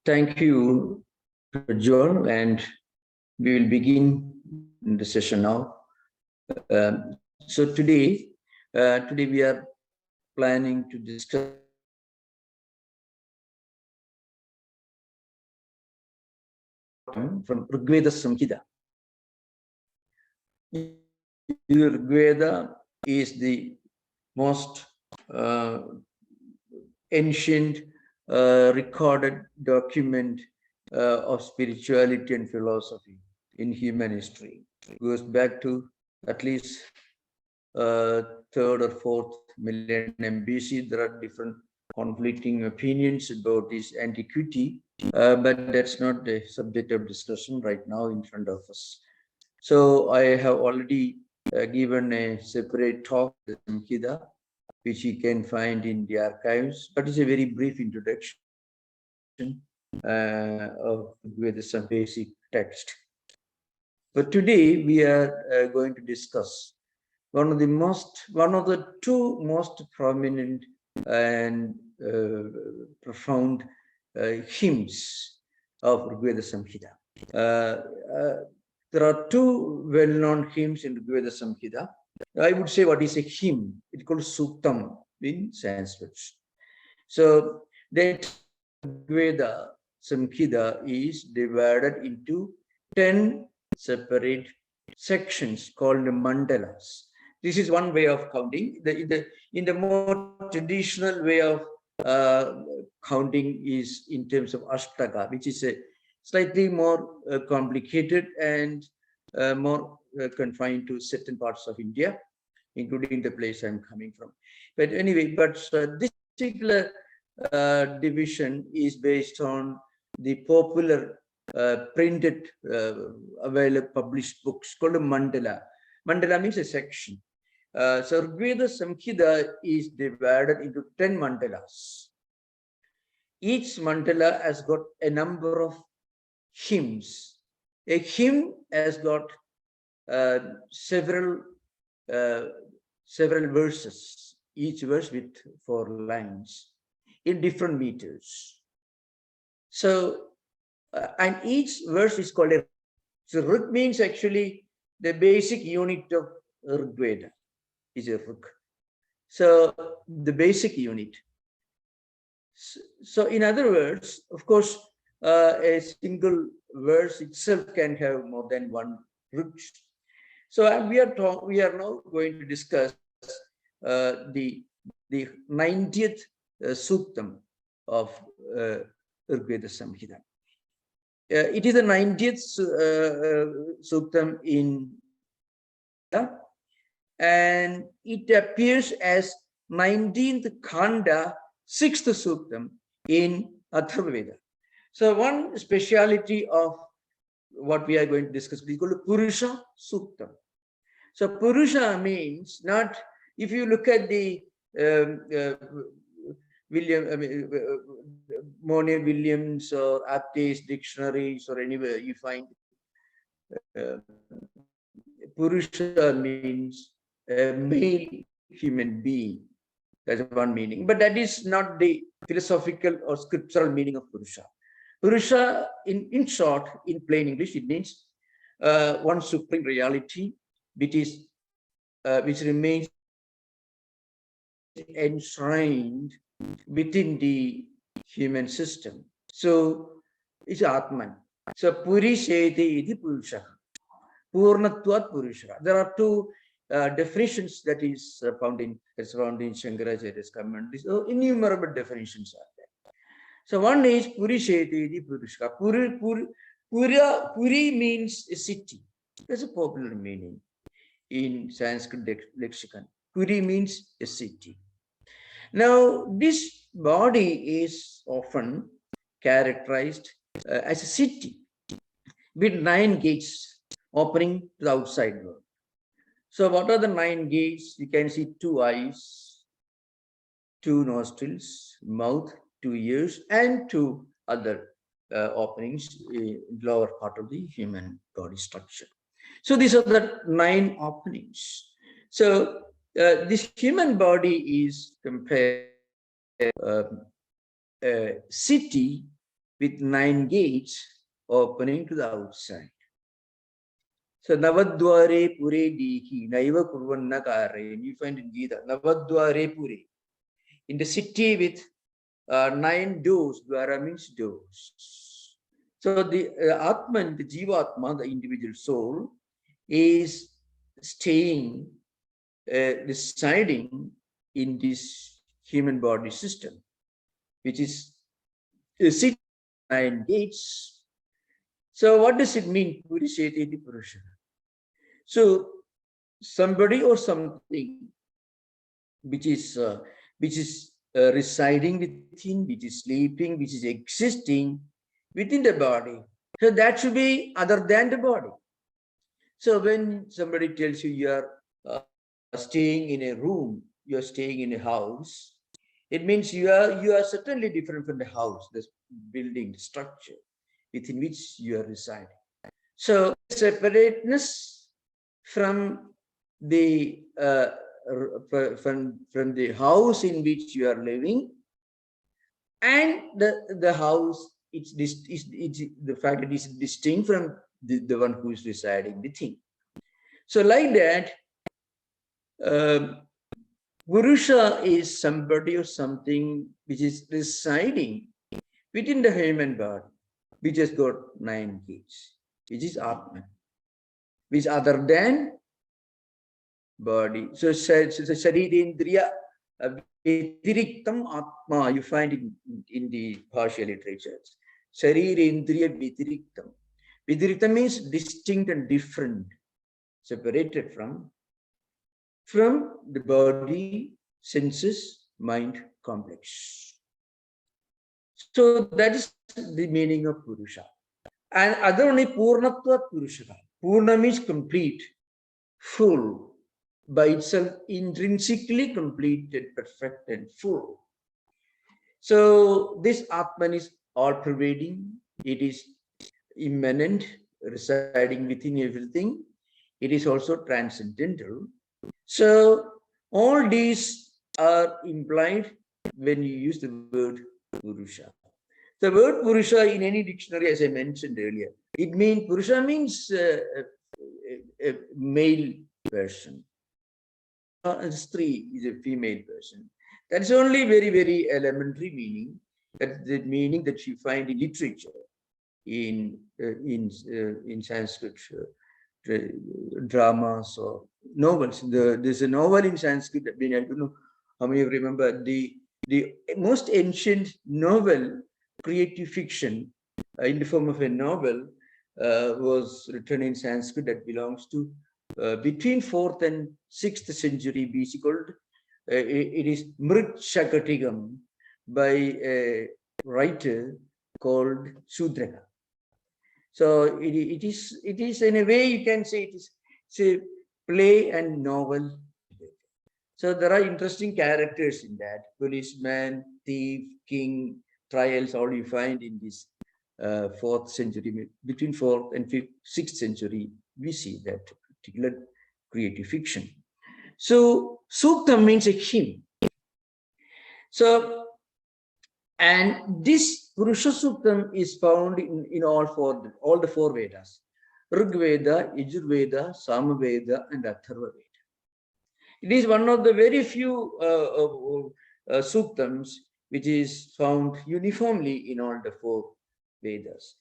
Thank you, John, and we will begin the session now. So today we are planning to discuss from Rigveda Samhita. Rigveda is the most ancient recorded document of spirituality and philosophy in human history. It goes back to at least 3rd or 4th millennium BC. There are different conflicting opinions about its antiquity, but that's not the subject of discussion right now in front of us. So I have already given a separate talk to Samhita, which you can find in the archives, but it's a very brief introduction with some basic text. But today we are going to discuss one of the two most prominent and profound hymns of Rigveda Samhita. There are two well-known hymns in Rigveda Samhita. I would say what is a hymn? It's called Suktam in Sanskrit. So the Rigveda Samhita is divided into 10 separate sections called mandalas. This is one way of counting. In the more traditional way of counting is in terms of Ashtaka, which is a slightly more complicated and more confined to certain parts of India, including the place I'm coming from. But anyway, this particular division is based on the popular printed available published books called a mandala. Mandala means a section. So Rigveda Samhita is divided into 10 mandalas. Each mandala has got a number of hymns. A hymn has got several verses, each verse with 4 lines in different meters. So, and each verse is called a. So Rig means actually the basic unit of Rigveda is a Rig. So the basic unit. So in other words, of course, a single verse itself can have more than one Rig. So we are now going to discuss the 90th Suktam of Rigveda Samhita. It is the 90th Suktam in and it appears as 19th Khanda, 6th Suktam in Atharvaveda. So one speciality of what we are going to discuss is called Purusha Suktam. So Purusha means not, if you look at the Monier Williams or Apte's dictionaries or anywhere you find Purusha means a male human being. That's one meaning. But that is not the philosophical or scriptural meaning of Purusha. Purusha, in short, in plain English, it means one supreme reality which remains enshrined within the human system. So it's Atman. So Puri Sheti iti Purusha. Purnatvat Purusha. There are two definitions that is found in Shankaracharya's commentaries. So innumerable definitions are there. So one is Puri Sheti iti Purusha. Puri means a city. That's a popular meaning in Sanskrit lexicon. Puri means a city. Now, this body is often characterized as a city with 9 gates opening to the outside world. So what are the 9 gates? You can see 2 eyes, 2 nostrils, mouth, 2 ears, and 2 other openings in the lower part of the human body structure. So these are the 9 openings. So this human body is compared uh, a city with 9 gates opening to the outside. So Navadware Pure Dihi, Naiva Kurvanna Kare, you find in Gita, Navadware Pure. In the city with 9 doors, Dwara means doors. So the Atman, the Jivatma, the individual soul, is staying, residing in this human body system, which is a city with 9 gates. So what does it mean? Purisheti Purusha. So somebody or something which is residing within, which is sleeping, which is existing within the body. So that should be other than the body. So when somebody tells you you are staying in a room, you are staying in a house, it means you are certainly different from the house, the building, the structure within which you are residing. So separateness from the from the house in which you are living, and the house, it's the fact that it's distinct from the one who is residing within. So like that, Purusha is somebody or something which is residing within the human body, which has got 9 gates, which is Atman, which other than body. So Sharirindriya Vitiriktam Atma, you find in the Bhashya literatures. Sharirindriya Vitiriktam. Vitiriktam means distinct and different, separated from the body, senses, mind complex. So that is the meaning of Purusha. And other only Purnatva Purusha. Purna means complete, full, by itself intrinsically complete and perfect and full. So this Atman is all-pervading. It is immanent, residing within everything. It is also transcendental. So all these are implied when you use the word Purusha. The word Purusha in any dictionary, as I mentioned earlier, it means Purusha means a male person. Stree is a female person. That's only very, very elementary meaning. That's the meaning that you find in literature, in Sanskrit dramas or novels. There's a novel in Sanskrit. I mean, I don't know how many of you remember the most ancient novel, creative fiction, in the form of a novel, was written in Sanskrit that belongs to between 4th and 6th century BC, called it is Mrit Shakatigam, by a writer called Sudraka. So it is in a way you can say it is a play and novel. So there are interesting characters in that: policeman, thief, king, trials. All you find in this 4th century, between 4th and 5th, 6th century, we see that particular creative fiction. So Sukta means a hymn. So, and this Purusha Suktam is found in all the four Vedas: Rig Veda, Yajurveda, Samaveda, and Atharva Veda. It is one of the very few Suktams which is found uniformly in all the four Vedas.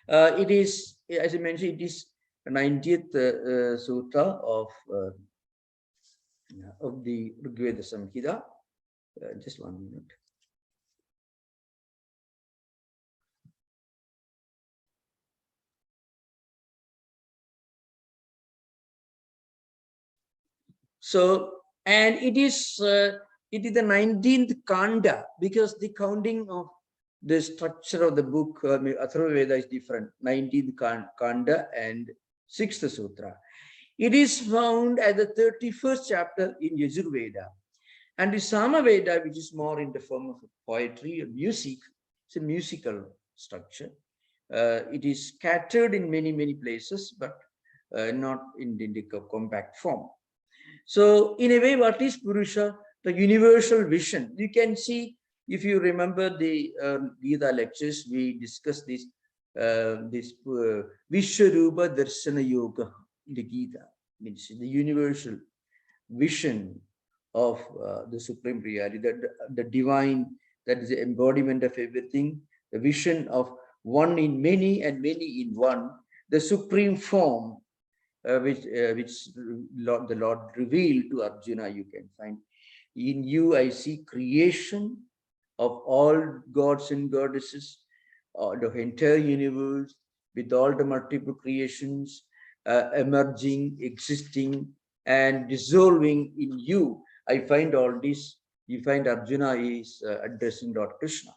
It is, as I mentioned, it is 90th Sutta of the Rig Veda Samhita. Just 1 minute. So, and it is the 19th Kanda, because the counting of the structure of the book, Atharva Veda, is different. 19th Kanda and 6th Sutra. It is found as the 31st chapter in Yajurveda. And the Samaveda, which is more in the form of poetry or music, it's a musical structure. It is scattered in many, many places, but not in the compact form. So in a way, what is Purusha? The universal vision. You can see, if you remember the Gita lectures, we discussed this Vishwarupa Darshana Yoga in the Gita, means the universal vision of the supreme reality, the divine, that is the embodiment of everything, the vision of one in many and many in one, the supreme form the Lord revealed to Arjuna. You can find, in you I see creation of all gods and goddesses, the entire universe with all the multiple creations emerging, existing, and dissolving in you. I find all this. You find Arjuna is addressing Lord Krishna.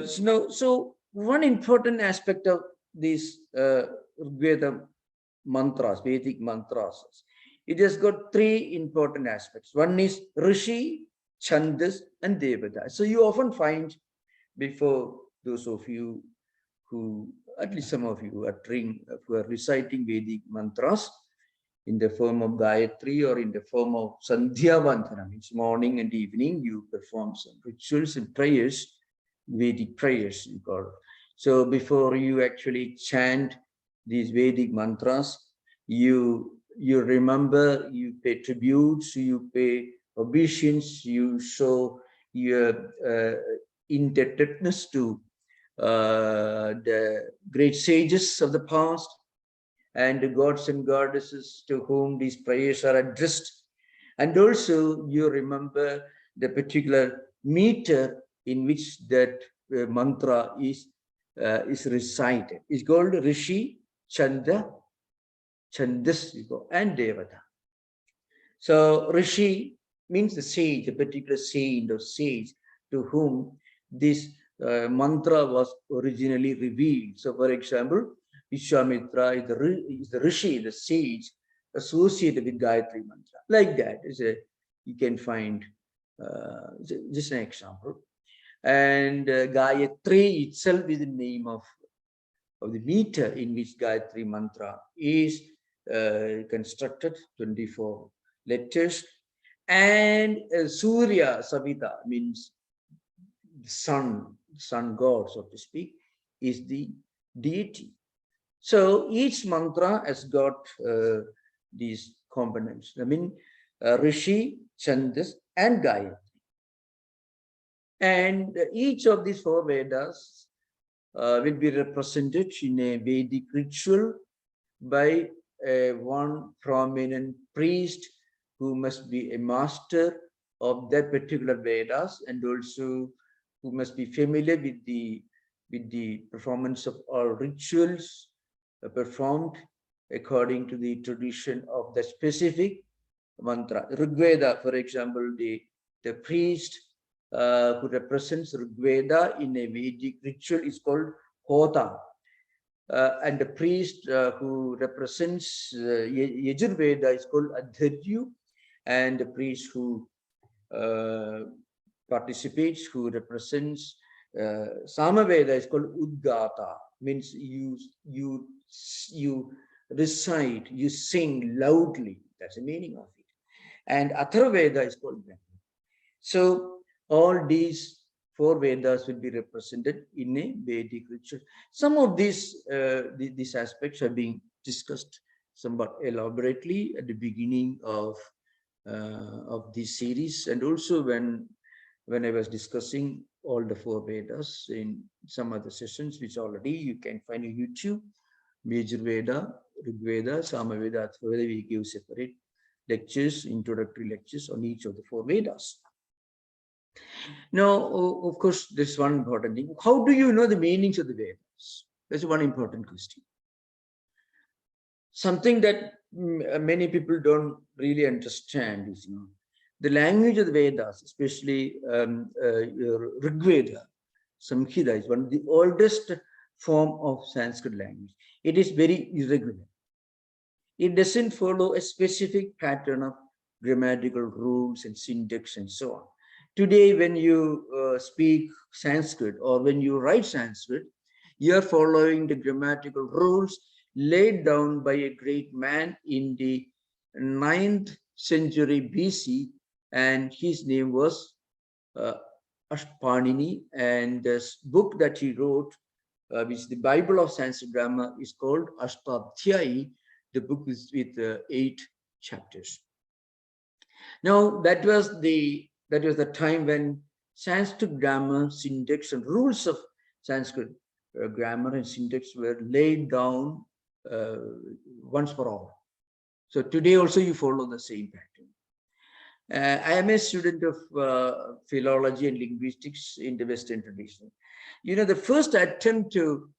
So one important aspect of these Veda mantras, Vedic mantras, it has got three important aspects. One is Rishi, Chandas, and Devata. So you often find, before those of you who, at least some of you who are reciting Vedic mantras in the form of Gayatri or in the form of Sandhya Vandana, means morning and evening, you perform some rituals and prayers, Vedic prayers, you call it. So before you actually chant these Vedic mantras, you remember, you pay tributes, you pay obeisance, you show your indebtedness to the great sages of the past and the gods and goddesses to whom these prayers are addressed. And also you remember the particular meter in which that mantra is recited. It's called Rishi, Chanda, Chandas, and Devata. So Rishi means the sage, a particular saint or sage to whom this mantra was originally revealed. So for example, Vishwamitra is the Rishi, the sage associated with Gayatri mantra. Like that, you can find just an example. And Gayatri itself is the name of the meter in which Gayatri mantra is constructed, 24 letters. And Surya Savita means sun god, so to speak, is the deity. So each mantra has got these components. I mean, Rishi, Chandas, and Gayatri. And each of these four Vedas will be represented in a Vedic ritual by one prominent priest who must be a master of that particular Vedas, and also who must be familiar with the performance of all rituals performed according to the tradition of the specific mantra. Rigveda, for example, the priest who represents Rigveda in a Vedic ritual is called Hota. And the priest who represents Yajurveda is called Adharyu, and the priest who participates, who represents Samaveda is called Udgata, means you recite, you sing loudly. That's the meaning of it. And Atharvaveda is called Brahma. So all these four Vedas will be represented in a Vedic ritual. Some of these aspects are being discussed somewhat elaborately at the beginning of this series, and also when I was discussing all the four Vedas in some other sessions, which already you can find on YouTube. Yajurveda, Rigveda, Samaveda, Atharvaveda, we give separate lectures, introductory lectures on each of the four Vedas. Now, of course, there's one important thing. How do you know the meanings of the Vedas? That's one important question. Something that many people don't really understand is, the language of the Vedas, especially Rigveda, Samhita, is one of the oldest form of Sanskrit language. It is very irregular. It doesn't follow a specific pattern of grammatical rules and syntax and so on. Today, when you speak Sanskrit or when you write Sanskrit, you are following the grammatical rules laid down by a great man in the 9th century BC, and his name was uh, Ashpanini, and this book that he wrote, which is the Bible of Sanskrit grammar, is called Ashtadhyayi. The book is with 8 chapters. Now that was the time when Sanskrit grammar, syntax, and rules of Sanskrit grammar and syntax were laid down once for all. So today also you follow the same pattern. I am a student of philology and linguistics in the Western tradition. You know, the first attempt to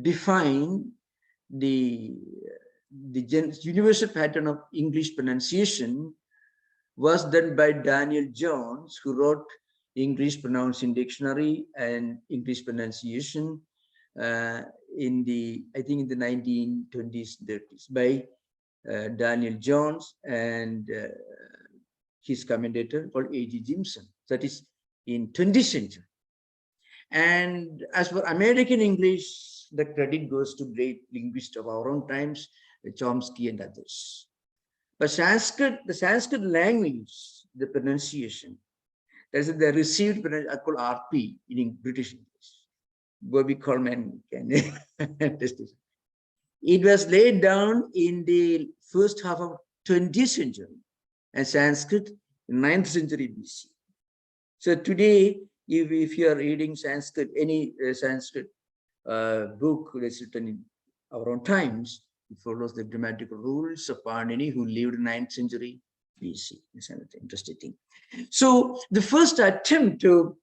define the universal pattern of English pronunciation was done by Daniel Jones, who wrote English Pronouncing Dictionary and English Pronunciation in the 1920s, 30s, by Daniel Jones and his commentator called A.G. Jimson. That is in 20th century. And as for American English, the credit goes to great linguists of our own times, Chomsky and others. But Sanskrit, the Sanskrit language, the pronunciation, that's the received pronunciation, called RP in British English. Bobby Coleman can test it. It was laid down in the first half of 20th century, and Sanskrit in 9th century BC. So today, if you are reading Sanskrit, any Sanskrit book that's written in our own times, it follows the grammatical rules of Panini, who lived in 9th century BC. It's an interesting thing. So the first attempt to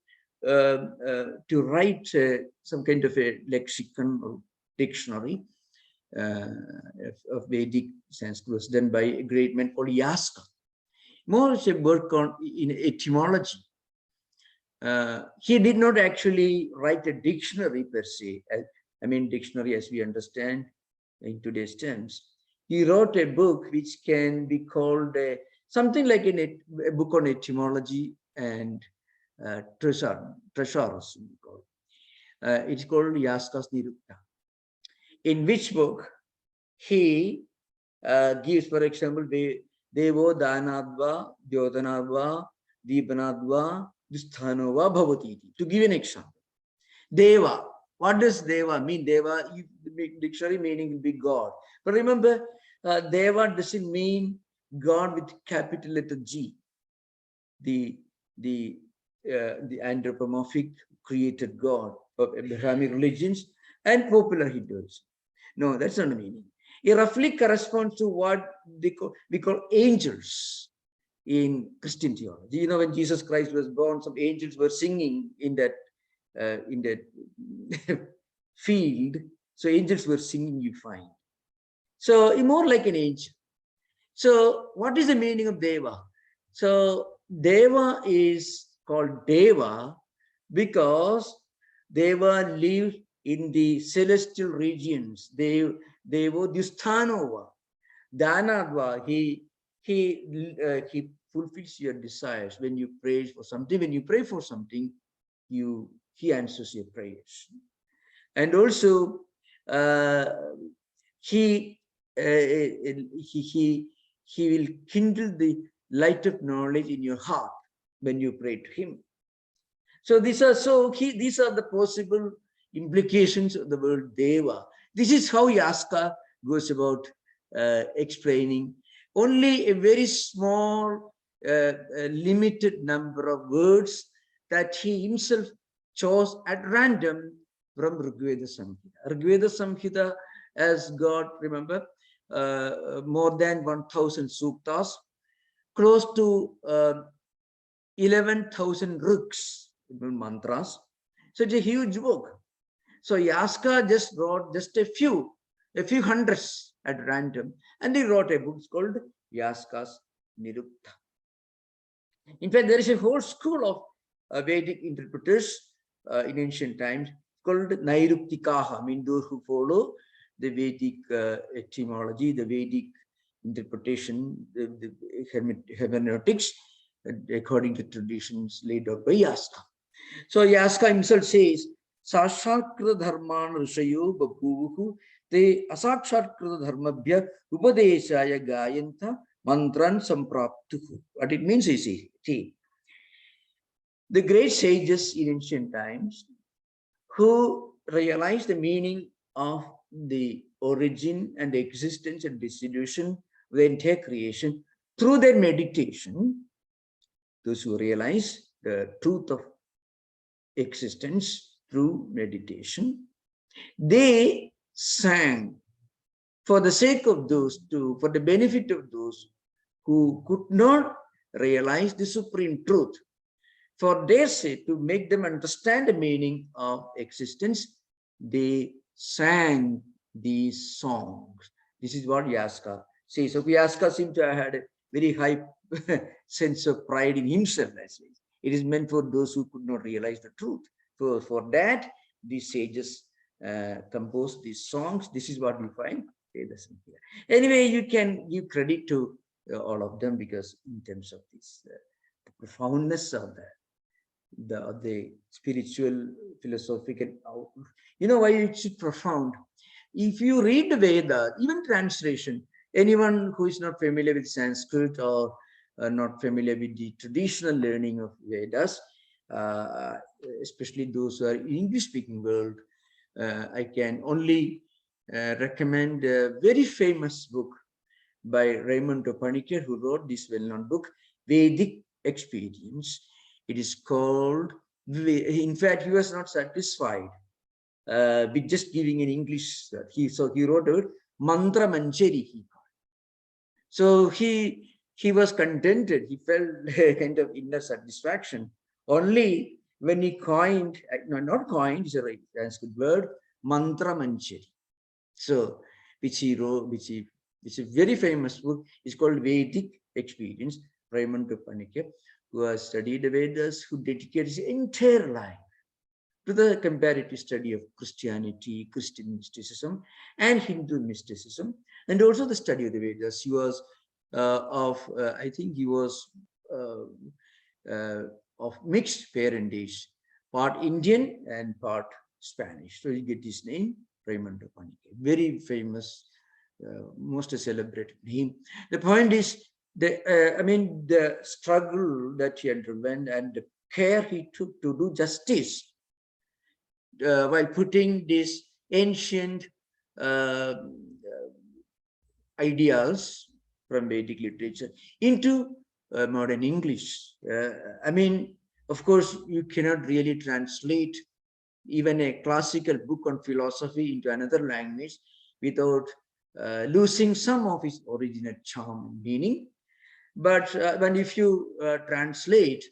write some kind of a lexicon or dictionary of Vedic Sanskrit was done by a great man called Yaska. More as a work in etymology. He did not actually write a dictionary per se. I mean, dictionary as we understand in today's terms. He wrote a book which can be called something like a book on etymology and treasures. It's called Yaska's Nirukta. In which book he gives, for example, Devo Danadva, Dyodanadva, Deepanadva, Dusthanova Bhavati. To give an example. Deva. What does Deva mean? Deva, dictionary meaning will be God. But remember, Deva doesn't mean God with capital letter G. The anthropomorphic created God of Abrahamic religions and popular Hinduism. No, that's not the meaning. It roughly corresponds to what we call angels in Christian theology. You know, when Jesus Christ was born, some angels were singing in that field. So angels were singing, you find. So more like an angel. So what is the meaning of Deva? So Deva is called Deva because Deva lived in the celestial regions. Devo Dusthanova. Danadva, he fulfills your desires. When you pray for something, he answers your prayers. And also he will kindle the light of knowledge in your heart when you pray to him. So these are the possible implications of the word Deva. This is how Yaska goes about explaining. Only a very small, limited number of words that he himself chose at random from Rigveda Samhita. Rigveda Samhita has got, remember, more than 1,000 suktas, close to 11,000 riks, mantras. So it's a huge book. So Yaska just wrote just a few hundreds at random, and he wrote a book called Yaska's Nirukta. In fact, there is a whole school of Vedic interpreters in ancient times called Nairuktikaha, I mean those who follow the Vedic etymology, the Vedic interpretation, the hermeneutics, according to traditions laid out by Yaska. So Yaska himself says Sashakrita dharman rishayo bapuvuhu te asakshakrita dharmabhya upadeshaya gayanta mantran sampraptuhu. What it means is, see, the great sages in ancient times who realized the meaning of the origin and the existence and distribution of the entire creation through their meditation, those who realize the truth of existence through meditation, they sang for the sake of those two, for the benefit of those who could not realize the supreme truth, for their sake, to make them understand the meaning of existence, they sang these songs. This is what Yaska says. So Yaska seems to have had a very high sense of pride in himself. It is meant for those who could not realize the truth. For that, these sages composed these songs. This is what we find. Anyway, you can give credit to all of them, because in terms of this profoundness of the spiritual philosophical outlook, you know why it's profound. If you read the Veda, even translation, anyone who is not familiar with Sanskrit or not familiar with the traditional learning of Vedas, especially those who are in English-speaking world, I can only recommend a very famous book by Raymond Panikar, who wrote this well-known book, Vedic Experience. It is called, in fact, he was not satisfied with just giving an English. So he wrote a Mantra Manjari. So he was contented. He felt a kind of inner satisfaction only when he coined, no, not coined, it's a right Sanskrit word, Mantra Manjari. So which he wrote, which is a very famous book. It's called Vedic Experience. Raymond Panikar, who has studied the Vedas, who dedicated his entire life to the comparative study of Christianity, Christian mysticism, and Hindu mysticism, and also the study of the Vedas. He was I think he was of mixed parentage, part Indian and part Spanish. So you get his name, Raymond Panikar, very famous, most celebrated name. The point is, the struggle that he underwent and the care he took to do justice while putting these ancient ideas from Vedic literature into modern English. Of course, you cannot really translate even a classical book on philosophy into another language without losing some of its original charm and meaning. But when if you translate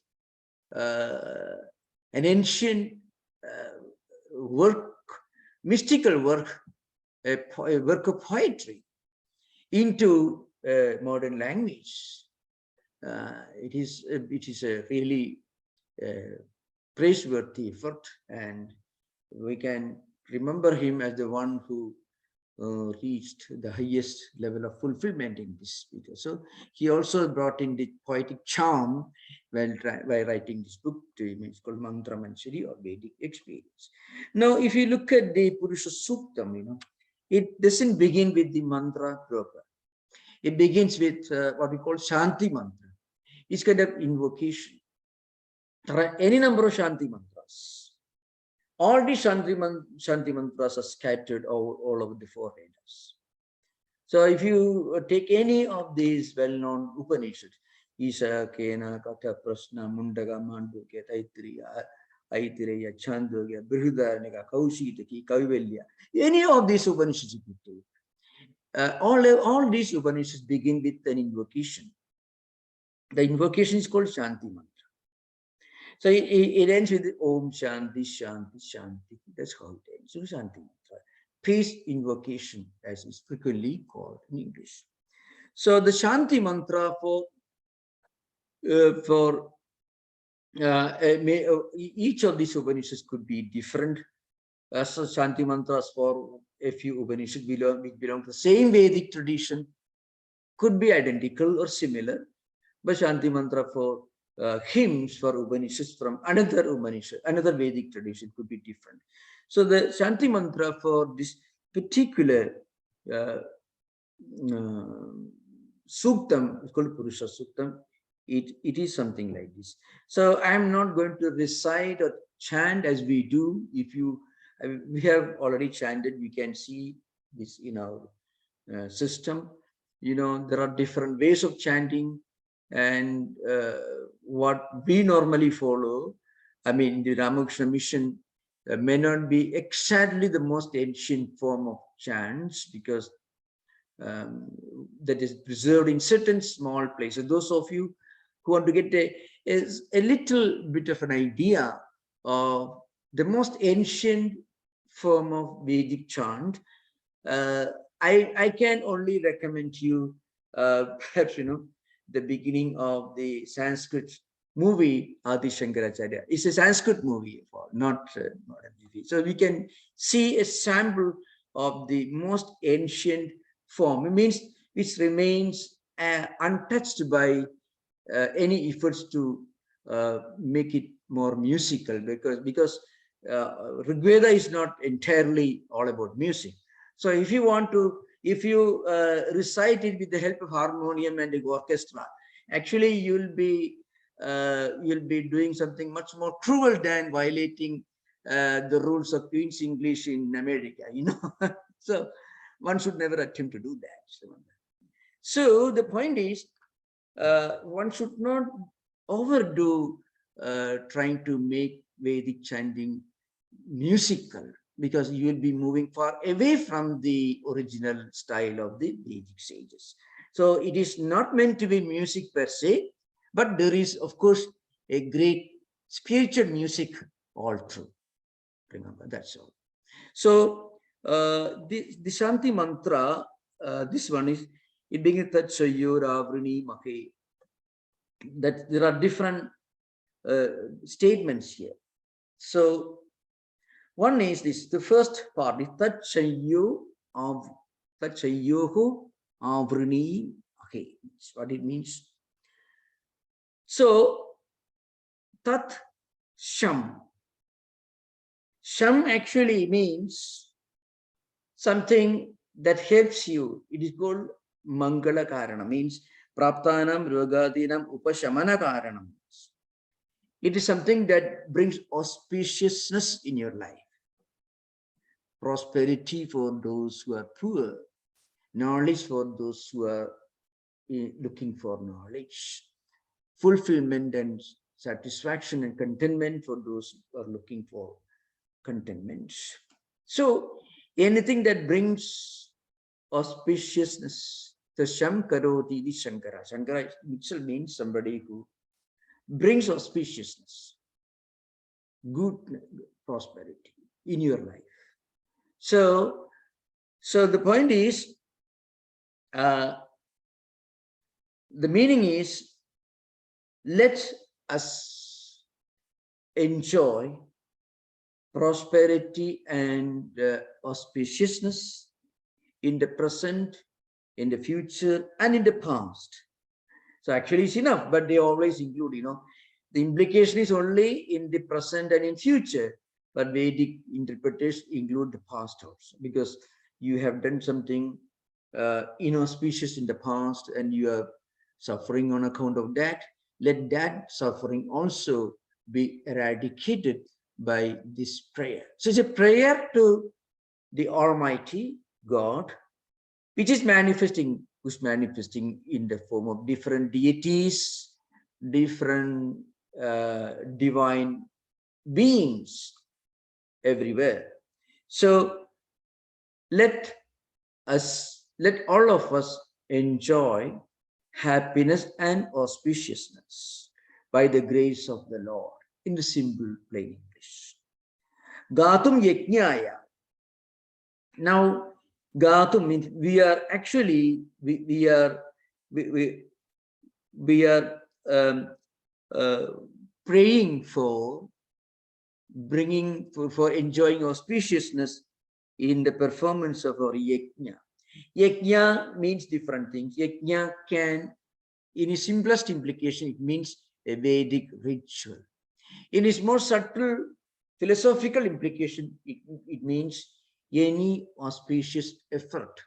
an ancient work, mystical work, a work of poetry into modern language, it is a really praiseworthy effort, and we can remember him as the one who reached the highest level of fulfillment in this video. So he also brought in the poetic charm while writing this book to him. It's called Mantra Manjari or Vedic Experience. Now, if you look at the Purusha Suktam, it doesn't begin with the mantra proper. It begins with what we call Shanti mantra. It's kind of invocation. There are any number of Shanti mantras. All the Shanti mantras are scattered all over the four Vedas. So if you take any of these well-known Upanishads, Isha, Kena, Katha, Prasna, Mundaga, Mandukya, Taittiriya, Aitireya, Chandogya, Brihadaranyaka, Kaushitaki, Kaivalya, any of these Upanishads you could take. All these Upanishads begin with an invocation. The invocation is called Shanti mantra. So it ends with Om Shanti, Shanti, Shanti. That's how it ends. So Shanti mantra. Peace invocation, as is frequently called in English. So the Shanti mantra each of these Upanishads could be different. So Shanti mantras for a few Upanishads which belong to the same Vedic tradition could be identical or similar, but Shanti mantra for hymns for Upanishads from another Upanishad, another Vedic tradition could be different. So the Shanti mantra for this particular uh, Suktam, it's called Purusha Suktam, it is something like this. So I am not going to recite or chant as we do. If you, we have already chanted, we can see this in our system. You know, there are different ways of chanting, and what we normally follow, I mean, the Ramakrishna mission may not be exactly the most ancient form of chants, because that is preserved in certain small places. Those of you who want to get a little bit of an idea of the most ancient form of Vedic chant, I can only recommend you perhaps, you know, the beginning of the Sanskrit movie Adi Shankaracharya. It's a Sanskrit movie, not a movie. So we can see a sample of the most ancient form. It means which remains untouched by any efforts to make it more musical, because Rigveda is not entirely all about music. So if you want to, if you recite it with the help of harmonium and the orchestra, actually you'll be doing something much more cruel than violating the rules of Queen's English in America, you know. So one should never attempt to do that. So the point is, one should not overdo trying to make Vedic chanting musical, because you will be moving far away from the original style of the Vedic sages. So it is not meant to be music per se, but there is, of course, a great spiritual music all through. Remember, that's all. So the Shanti mantra, this one is, it begins that Sayor Avrini Make. That there are different statements here. So one is this, the first part is Tat Sayohu Avrini Make. That's what it means. So Tat Sham. Sham actually means something that helps you. It is called Mangala Karana, means Praptanam Rogadinam Upashamana Karanam. It is something that brings auspiciousness in your life, prosperity for those who are poor, knowledge for those who are looking for knowledge, fulfillment and satisfaction and contentment for those who are looking for contentment. So anything that brings auspiciousness, the Sham Karoti di Shankara. Shankara itself means somebody who brings auspiciousness, good prosperity in your life. So the point is, the meaning is, let us enjoy prosperity and auspiciousness in the present, in the future, and in the past. So actually it's enough, but they always include, you know, the implication is only in the present and in future, but Vedic interpreters include the past also, because you have done something inauspicious in the past and you are suffering on account of that. Let that suffering also be eradicated by this prayer. So it's a prayer to the Almighty God, which is manifesting, who's manifesting in the form of different deities, different divine beings everywhere. So let all of us enjoy happiness and auspiciousness by the grace of the Lord, in the simple plain English. Gatum Yajnaya. Now, Gatum means we are actually, we are praying for bringing, for enjoying auspiciousness in the performance of our yajna. Yajna means different things. Yajna can, in its simplest implication, it means a Vedic ritual. In its more subtle philosophical implication, it means any auspicious effort,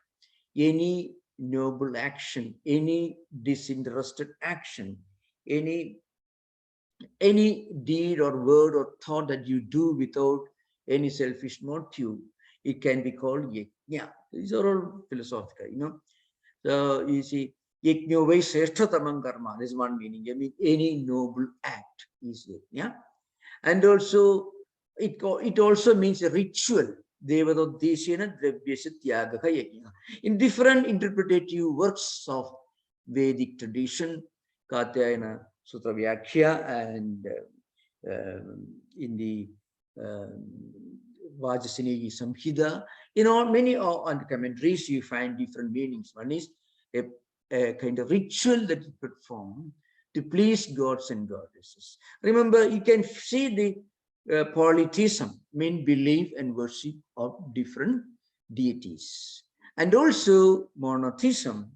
any noble action, any disinterested action, any deed or word or thought that you do without any selfish motive, it can be called yajna. These are all philosophical, So you see, yajna vai shreshtatamam karma. This is one meaning. I mean, any noble act is yajna. And also, it also means a ritual. Devadodeshena dravyasya tyagaha yajna. In different interpretative works of Vedic tradition, Katyayana Sutra Vyakhya and in the Vajasini Samhita, in all many on the commentaries, you find different meanings. One is a kind of ritual that is performed to please gods and goddesses. Remember, you can see the polytheism, mean belief and worship of different deities. And also monotheism,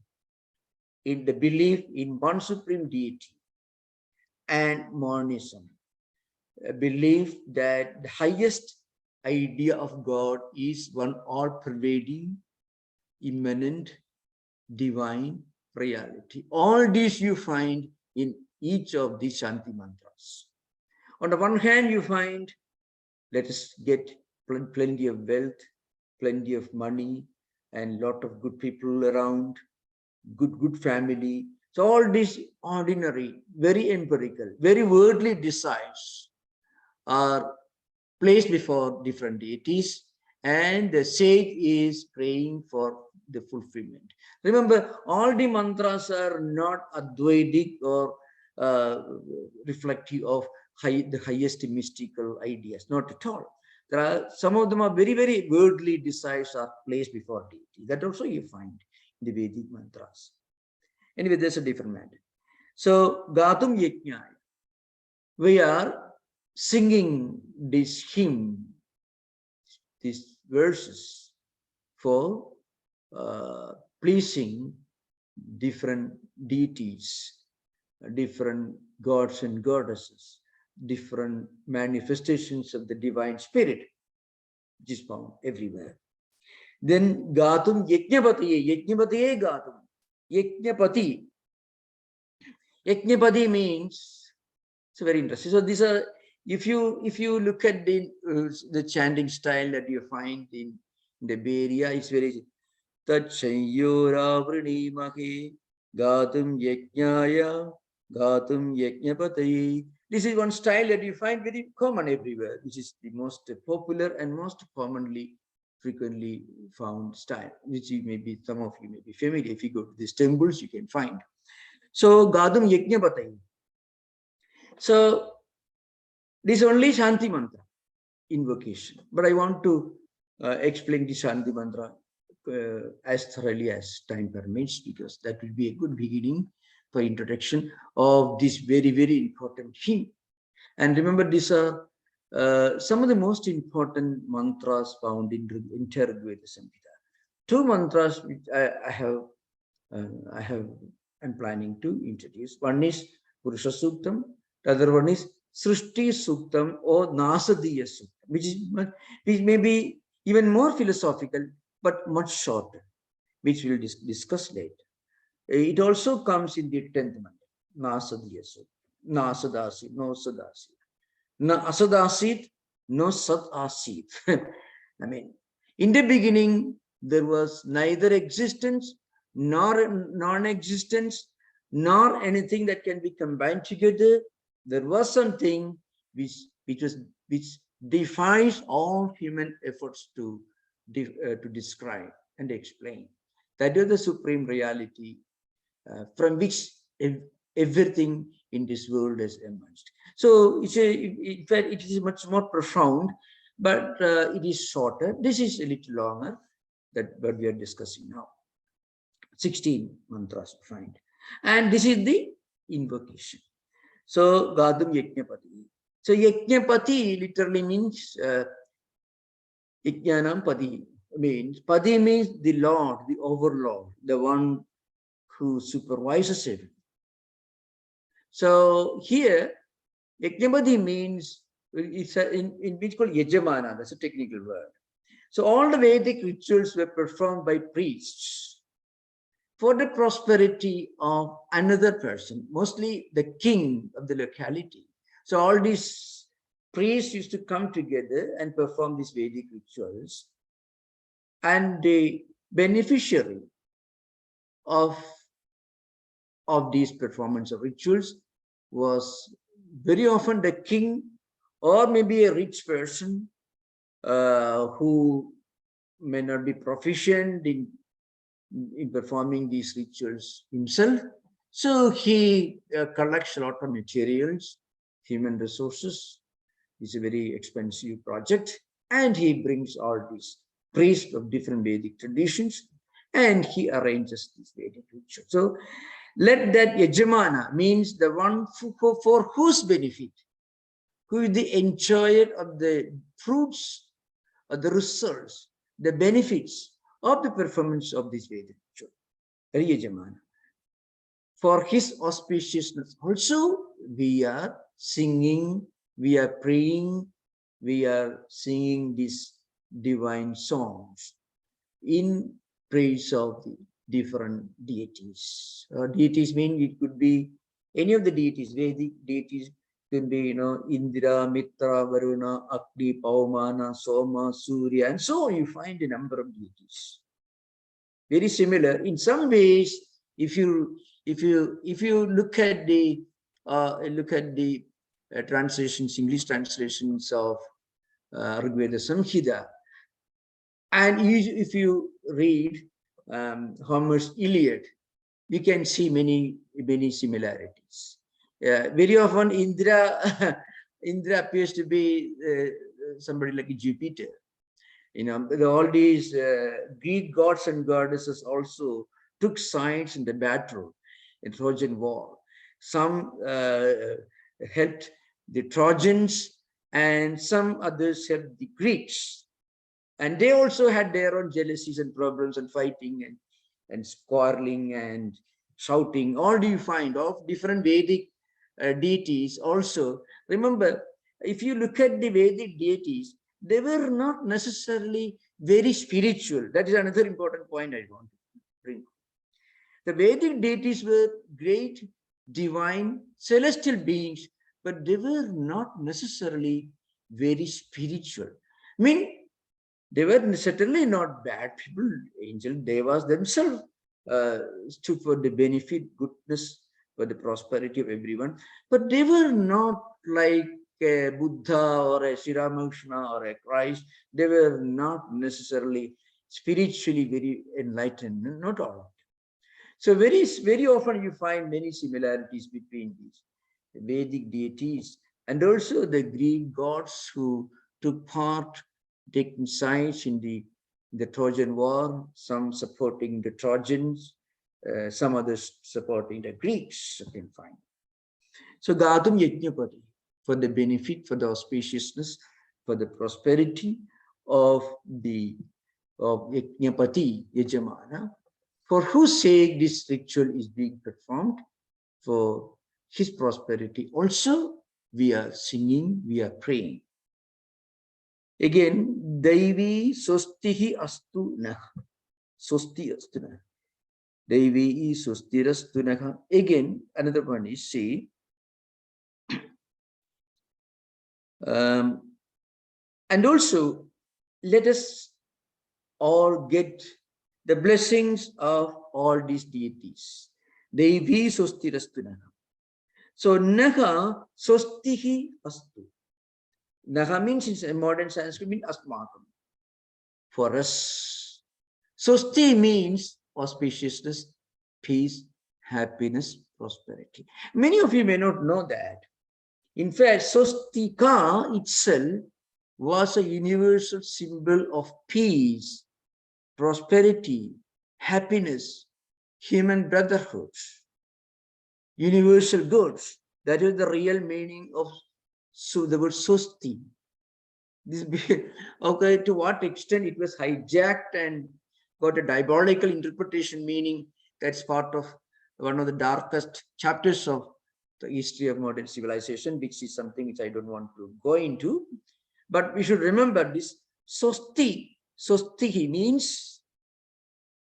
in the belief in one supreme deity, and monism, a belief that the highest idea of God is one all-pervading, immanent, divine reality. All these you find in each of these Shanti mantras. On the one hand, you find, let us get plenty of wealth, plenty of money, and lot of good people around, good family. So all these ordinary, very empirical, very worldly desires are placed before different deities, and the sage is praying for the fulfillment. Remember, all the mantras are not Advaitic or reflective of the highest mystical ideas, not at all. There are some of them are very, very worldly desires are placed before deity. That also you find in the Vedic mantras. Anyway, there's a different matter. So, Gatum Yajnaya, we are singing this hymn, these verses for pleasing different deities, different gods and goddesses, different manifestations of the divine spirit, which is found everywhere. Then Gatum Yajnapatiye, Yajnapatiye Gatum. Yajnapati. Yajnapati means, it's very interesting. So these are, if you look at the chanting style that you find in the Bay Area, it's very Tachayyoravrini Mahi Gatum Yajnaya Gatum Yajnapati. This is one style that you find very common everywhere, which is the most popular and most commonly frequently found style, which maybe some of you may be familiar. If you go to these temples, you can find. So Gadam Yajnapatai. So this is only Shanti mantra invocation, but I want to explain the Shanti mantra as thoroughly as time permits, because that will be a good beginning for introduction of this very, very important hymn. And remember, these are some of the most important mantras found in Rig-Veda Samhita. Two mantras which I'm planning to introduce. One is Purusha Suktam, the other one is Srishti Suktam or Nasadiya Suktam, which may be even more philosophical, but much shorter, which we'll discuss later. It also comes in the 10th mantra, Nasadiya Suktam, Nasadasi, no Sadasi. Na asadasit, no sat asit. I mean, in the beginning, there was neither existence, nor non-existence, nor anything that can be combined together. There was something which defies all human efforts to describe and explain. That is the supreme reality from which everything in this world has emerged. So in fact, it is much more profound, but it is shorter. This is a little longer than what we are discussing now. 16 mantras to find. And this is the invocation. So Gadam Yajnapati. So Yajnapati literally means Yajnanam Padi means the Lord, the overlord, the one who supervises everything. So here, Yajnapati means, it's it's called Yajamana, that's a technical word. So all the Vedic rituals were performed by priests for the prosperity of another person, mostly the king of the locality. So all these priests used to come together and perform these Vedic rituals. And the beneficiary of these performance of rituals was very often the king, or maybe a rich person who may not be proficient in performing these rituals himself. So he collects a lot of materials, human resources. It's a very expensive project. And he brings all these priests of different Vedic traditions, and he arranges this Vedic ritual. So let that Yajamana means the one for whose benefit, who is the enjoyer of the fruits, or the results, the benefits of the performance of this Vedic ritual. Yajamana. For his auspiciousness also, we are singing, we are praying, we are singing these divine songs in praise of the different deities. Deities mean it could be any of the deities. Vedic deities could be, Indra, Mitra, Varuna, Agni, Paumana, Soma, Surya, and so on. You find a number of deities. Very similar. In some ways, if you look at the translations, English translations of Rigveda Samhita, and if you read Homer's Iliad, we can see many similarities. Very often, Indra appears to be somebody like Jupiter. All these Greek gods and goddesses also took sides in the battle, in Trojan War. Some helped the Trojans, and some others helped the Greeks. And they also had their own jealousies and problems and fighting and quarreling and shouting. All do you find of different Vedic deities also. Remember, if you look at the Vedic deities, they were not necessarily very spiritual. That is another important point I want to bring. The Vedic deities were great, divine, celestial beings, but they were not necessarily very spiritual. I mean, they were certainly not bad people. Angel devas themselves stood for the benefit, goodness, for the prosperity of everyone. But they were not like a Buddha or a Sri Ramakrishna or a Christ. They were not necessarily spiritually very enlightened, not all. So very often you find many similarities between these Vedic deities and also the Greek gods who took part, taking sides in the Trojan War, some supporting the Trojans, some others supporting the Greeks, you can find. So Gatum Yajnapati, for the benefit, for the auspiciousness, for the prosperity of Yajnapati, Yajamana, for whose sake this ritual is being performed, for his prosperity. Also, we are singing, we are praying. Again, Devi Sostihi Astu Nah. Sosti Astu Nah. Devi Sostirastu Nah. Again, another one is say, and also let us all get the blessings of all these deities. Devi Sostirastu Nah. So Naha Sostihi Astu. Naha means in modern Sanskrit means Asmakam. For us. Sosti means auspiciousness, peace, happiness, prosperity. Many of you may not know that. In fact, Swastika itself was a universal symbol of peace, prosperity, happiness, human brotherhood, universal goods. That is the real meaning of the word Swasti. Okay, to what extent it was hijacked and got a diabolical interpretation, meaning that's part of one of the darkest chapters of the history of modern civilization, which is something which I don't want to go into. But we should remember this Sosti. Sosti means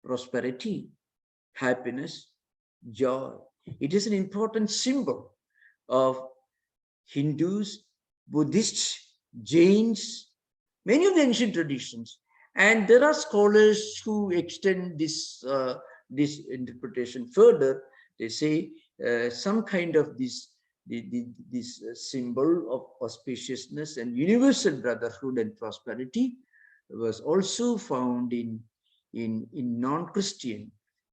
prosperity, happiness, joy. It is an important symbol of Hindus, Buddhists, Jains, many of the ancient traditions. And there are scholars who extend this interpretation further. They say some kind of this symbol of auspiciousness and universal brotherhood and prosperity was also found in non-Christian,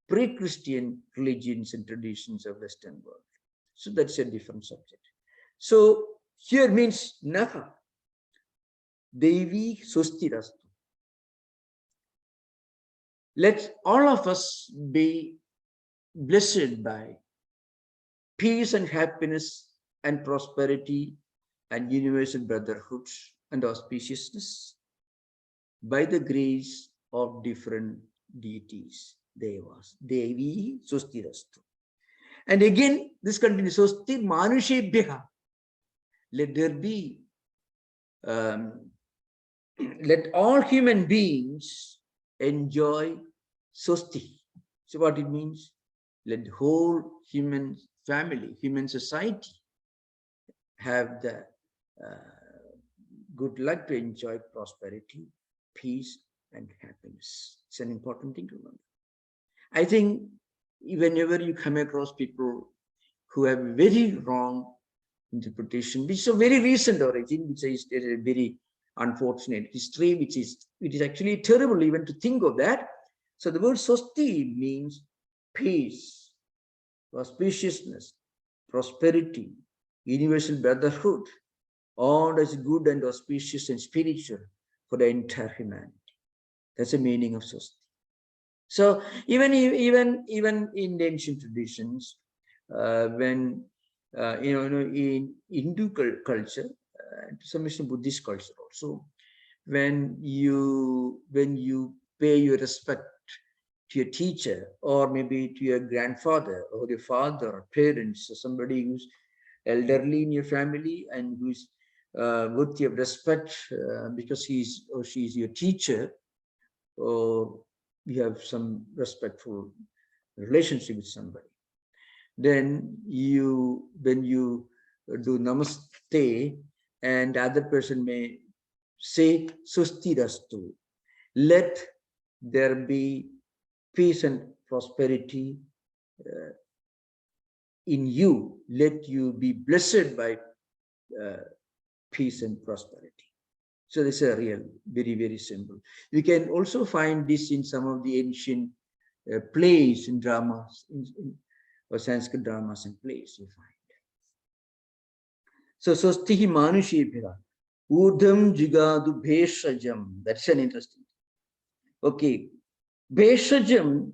pre-Christian religions and traditions of Western world. So that's a different subject. So here means Naha, Devi Sustirastu. Let all of us be blessed by peace and happiness and prosperity and universal brotherhood and auspiciousness by the grace of different deities, Devas, Devi Sustirastu. And again, this continues, Sosti Manushebhyaha. Let there be, let all human beings enjoy Sosti. So what it means? Let the whole human family, human society have the good luck to enjoy prosperity, peace, and happiness. It's an important thing to remember. I think whenever you come across people who have very wrong interpretation, which is a very recent origin, which is a very unfortunate history, which is actually terrible even to think of that. So the word Sosti means peace, auspiciousness, prosperity, universal brotherhood, all as good and auspicious and spiritual for the entire humanity. That's the meaning of Sosti. So even in the ancient traditions, when in Hindu culture, to some extent Buddhist culture also, when you pay your respect to your teacher or maybe to your grandfather or your father or parents or somebody who's elderly in your family and who's worthy of respect because he's or she's your teacher, or you have some respectful relationship with somebody, then when you do namaste, and the other person may say Sustirastu, let there be peace and prosperity in you, let you be blessed by peace and prosperity. So this is a real, very, very simple. You can also find this in some of the ancient plays and dramas, or Sanskrit dramas and plays you find. So Sostihi Manushebhira, Udam Jigadu Bheshajam. That's an interesting thing. Okay. Bheshajam,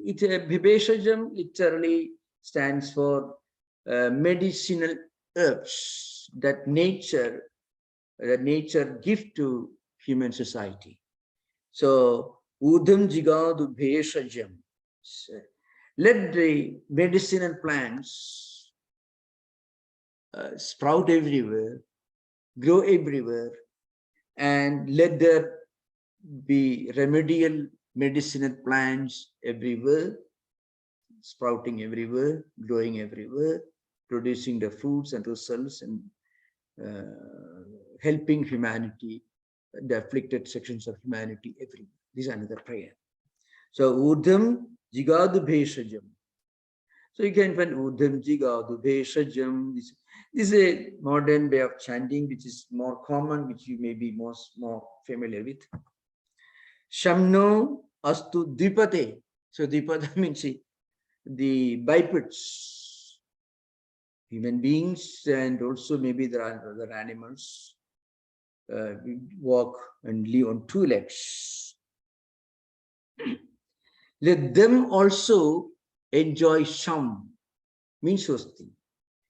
Bheshajam literally stands for medicinal herbs that nature gives to human society. So Udam Jigadu Bheshajam. Let the medicinal plants sprout everywhere, grow everywhere, and let there be remedial medicinal plants everywhere, sprouting everywhere, growing everywhere, producing the fruits and results and helping humanity, the afflicted sections of humanity everywhere. This is another prayer. So Udam Jigadu Bheshajam. So you can find Udam Jigadu Bheshajam. This is a modern way of chanting, which is more common, which you may be more familiar with. Shamno Astu Dipate. So Dipate means the bipeds, human beings, and also maybe there are other animals walk and live on two legs. Let them also enjoy Sham, means Sosti,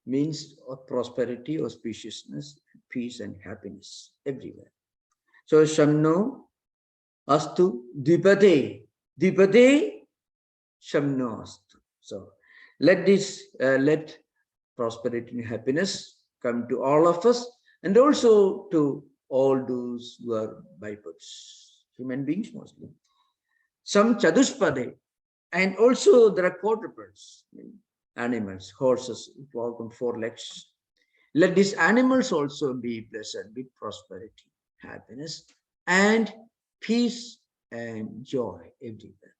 means prosperity, auspiciousness, peace, and happiness everywhere. So Shamno Astu Dipate. Dipate Shamno Astu. So Let prosperity and happiness come to all of us, and also to all those who are bipods, human beings mostly. Some chaduspade, and also there are quadrupeds, animals, horses, walk on four legs. Let these animals also be blessed with prosperity, happiness, and peace and joy everywhere.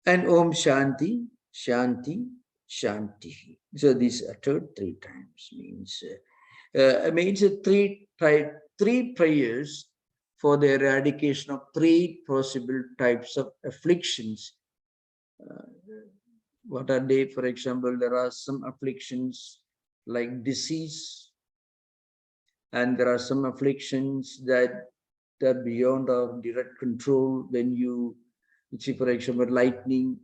And Om Shanti, Shanti, Shanti. So these are uttered three times. Means three prayers for the eradication of three possible types of afflictions. What are they? For example, there are some afflictions like disease, and there are some afflictions that are beyond our direct control. When you see, for example, lightning,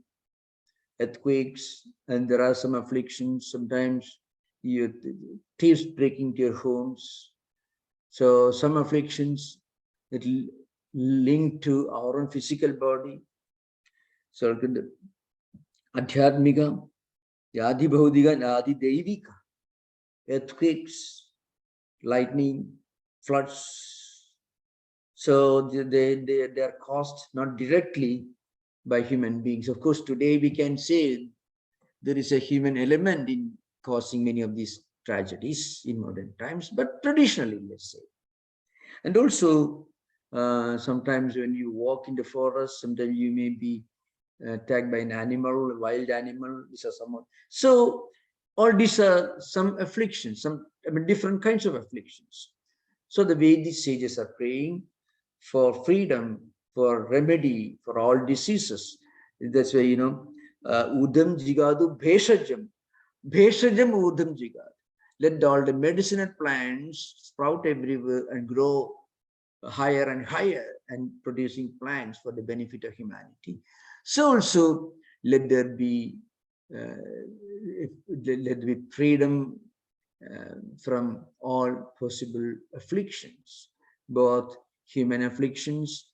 earthquakes, and there are some afflictions. Sometimes thieves breaking into your homes. So some afflictions that link to our own physical body. So Adhyatmika, Adi Bhaudika, Adi Devika, earthquakes, lightning, floods. So they are caused not directly by human beings. Of course, today we can say there is a human element in causing many of these tragedies in modern times, but traditionally, let's say. And also, sometimes when you walk in the forest, sometimes you may be attacked by an animal, a wild animal. These are some. So all these are some afflictions, different kinds of afflictions. So the Vedic sages are praying for freedom, for remedy, for all diseases. That's why, Udam Jigadu Bheshajam. Bheshajam Udam Jigad. Let all the medicinal plants sprout everywhere and grow higher and higher, and producing plants for the benefit of humanity. So also let there be freedom from all possible afflictions, both human afflictions,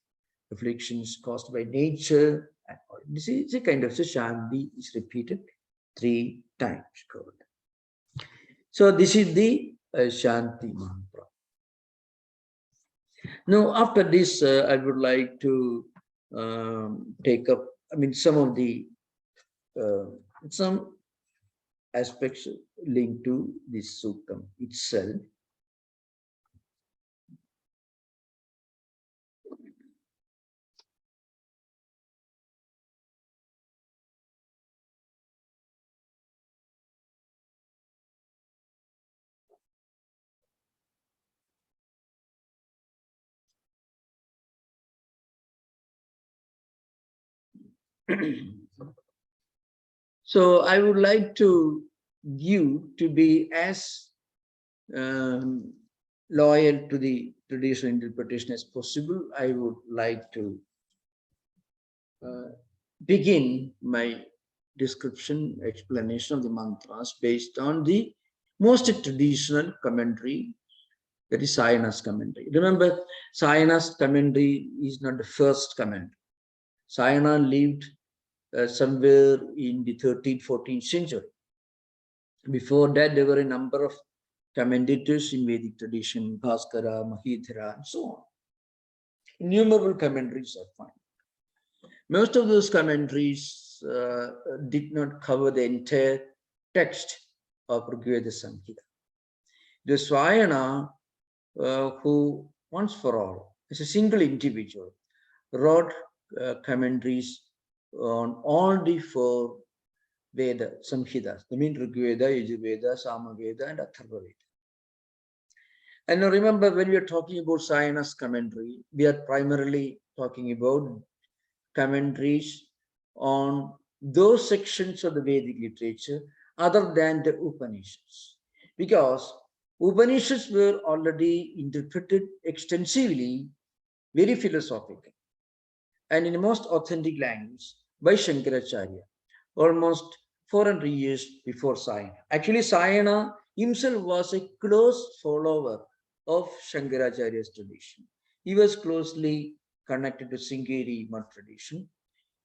afflictions caused by nature, and all. This is a kind of Shanti is repeated 3 times. So this is the Shanti mantra. Now, after this, I would like to take up, some of the some aspects linked to this suktam itself. So I would like to be as loyal to the traditional interpretation as possible. I would like to begin my description, explanation of the mantras based on the most traditional commentary, that is Sayana's commentary. Remember, Sayana's commentary is not the first commentary. Sayana lived somewhere in the 13th, 14th century. Before that, there were a number of commentators in Vedic tradition, Bhaskara, Mahidhara, and so on. Innumerable commentaries are found. Most of those commentaries did not cover the entire text of Rigveda Samhita. The Swayana, who once for all, as a single individual, wrote commentaries on all the 4 Veda Samhitas. I mean Rigveda, Yajurveda, Samaveda, and Atharva Veda. And now remember, when we are talking about Sayana's commentary, we are primarily talking about commentaries on those sections of the Vedic literature other than the Upanishads. Because Upanishads were already interpreted extensively, very philosophically, and in the most authentic language by Shankaracharya, almost 400 years before Sayana. Actually, Sayana himself was a close follower of Shankaracharya's tradition. He was closely connected to Sringeri Math tradition,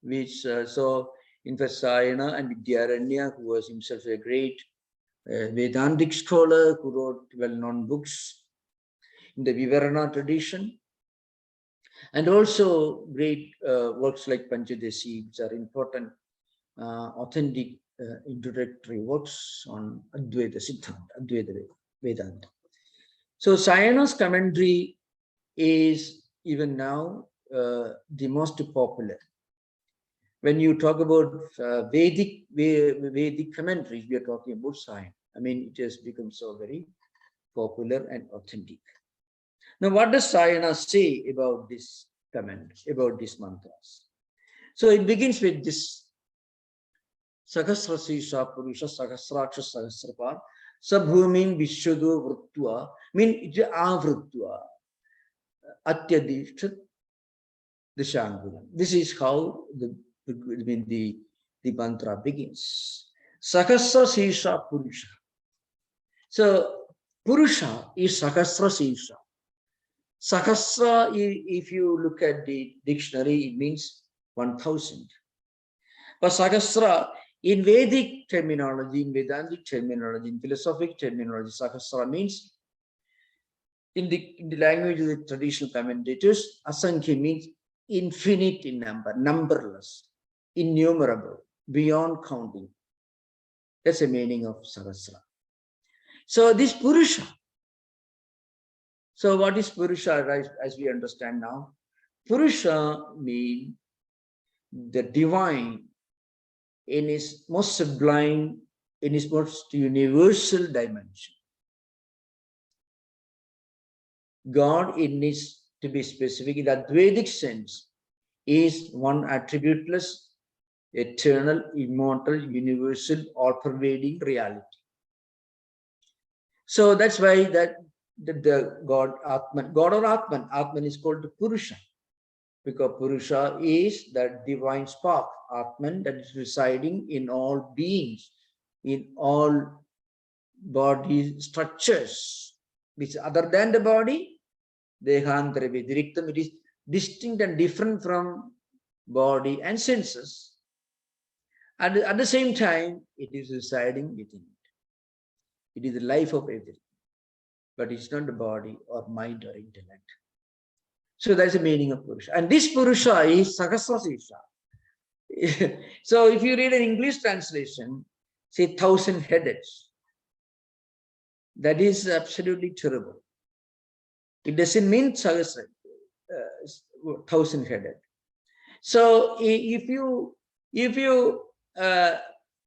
which so In fact, Sayana and Vidyaranya, who was himself a great Vedantic scholar who wrote well-known books in the Vivarana tradition, and also great works like Panchadesi, which are important, authentic introductory works on Advaita Siddhanta, Advaita Vedanta. So Sayana's commentary is even now the most popular. When you talk about Vedic commentaries, we are talking about Sayana. I mean, it has become so very popular and authentic. Now, what does Sayana say about this comment, about these mantras? So it begins with this Sahasra Sisha Purusha Sahasraksha Sahasrapar Sabhumin Vishwado Vrutva, mean it is Avrutva Atyadishta Dishangulam. This is how the mantra begins. Sahasra Sisha Purusha. So Purusha is Sahasra Sisha. Sahasra, if you look at the dictionary, it means 1000. But Sahasra, in Vedic terminology, in Vedantic terminology, in philosophic terminology, Sahasra means, in the language of the traditional commentators, Asankhya means infinite in number, numberless, innumerable, beyond counting. That's the meaning of Sahasra. So this Purusha. So what is Purusha, as we understand now? Purusha means the divine in its most sublime, in its most universal dimension. God, in its, to be specific, in the Vedic sense, is one attributeless, eternal, immortal, universal, all-pervading reality. So that's why the God Atman, God or Atman, Atman is called Purusha, because Purusha is that divine spark, Atman, that is residing in all beings, in all body structures, which other than the body, Dehantra Vidiriktam, it is distinct and different from body and senses. And at the same time, it is residing within it. It is the life of everything, but it's not the body or mind or intellect. So that's the meaning of Purusha. And this Purusha is Sahasra Sisha. So if you read an English translation, say 1,000-headed, that is absolutely terrible. It doesn't mean Sahasra, 1,000-headed. So if you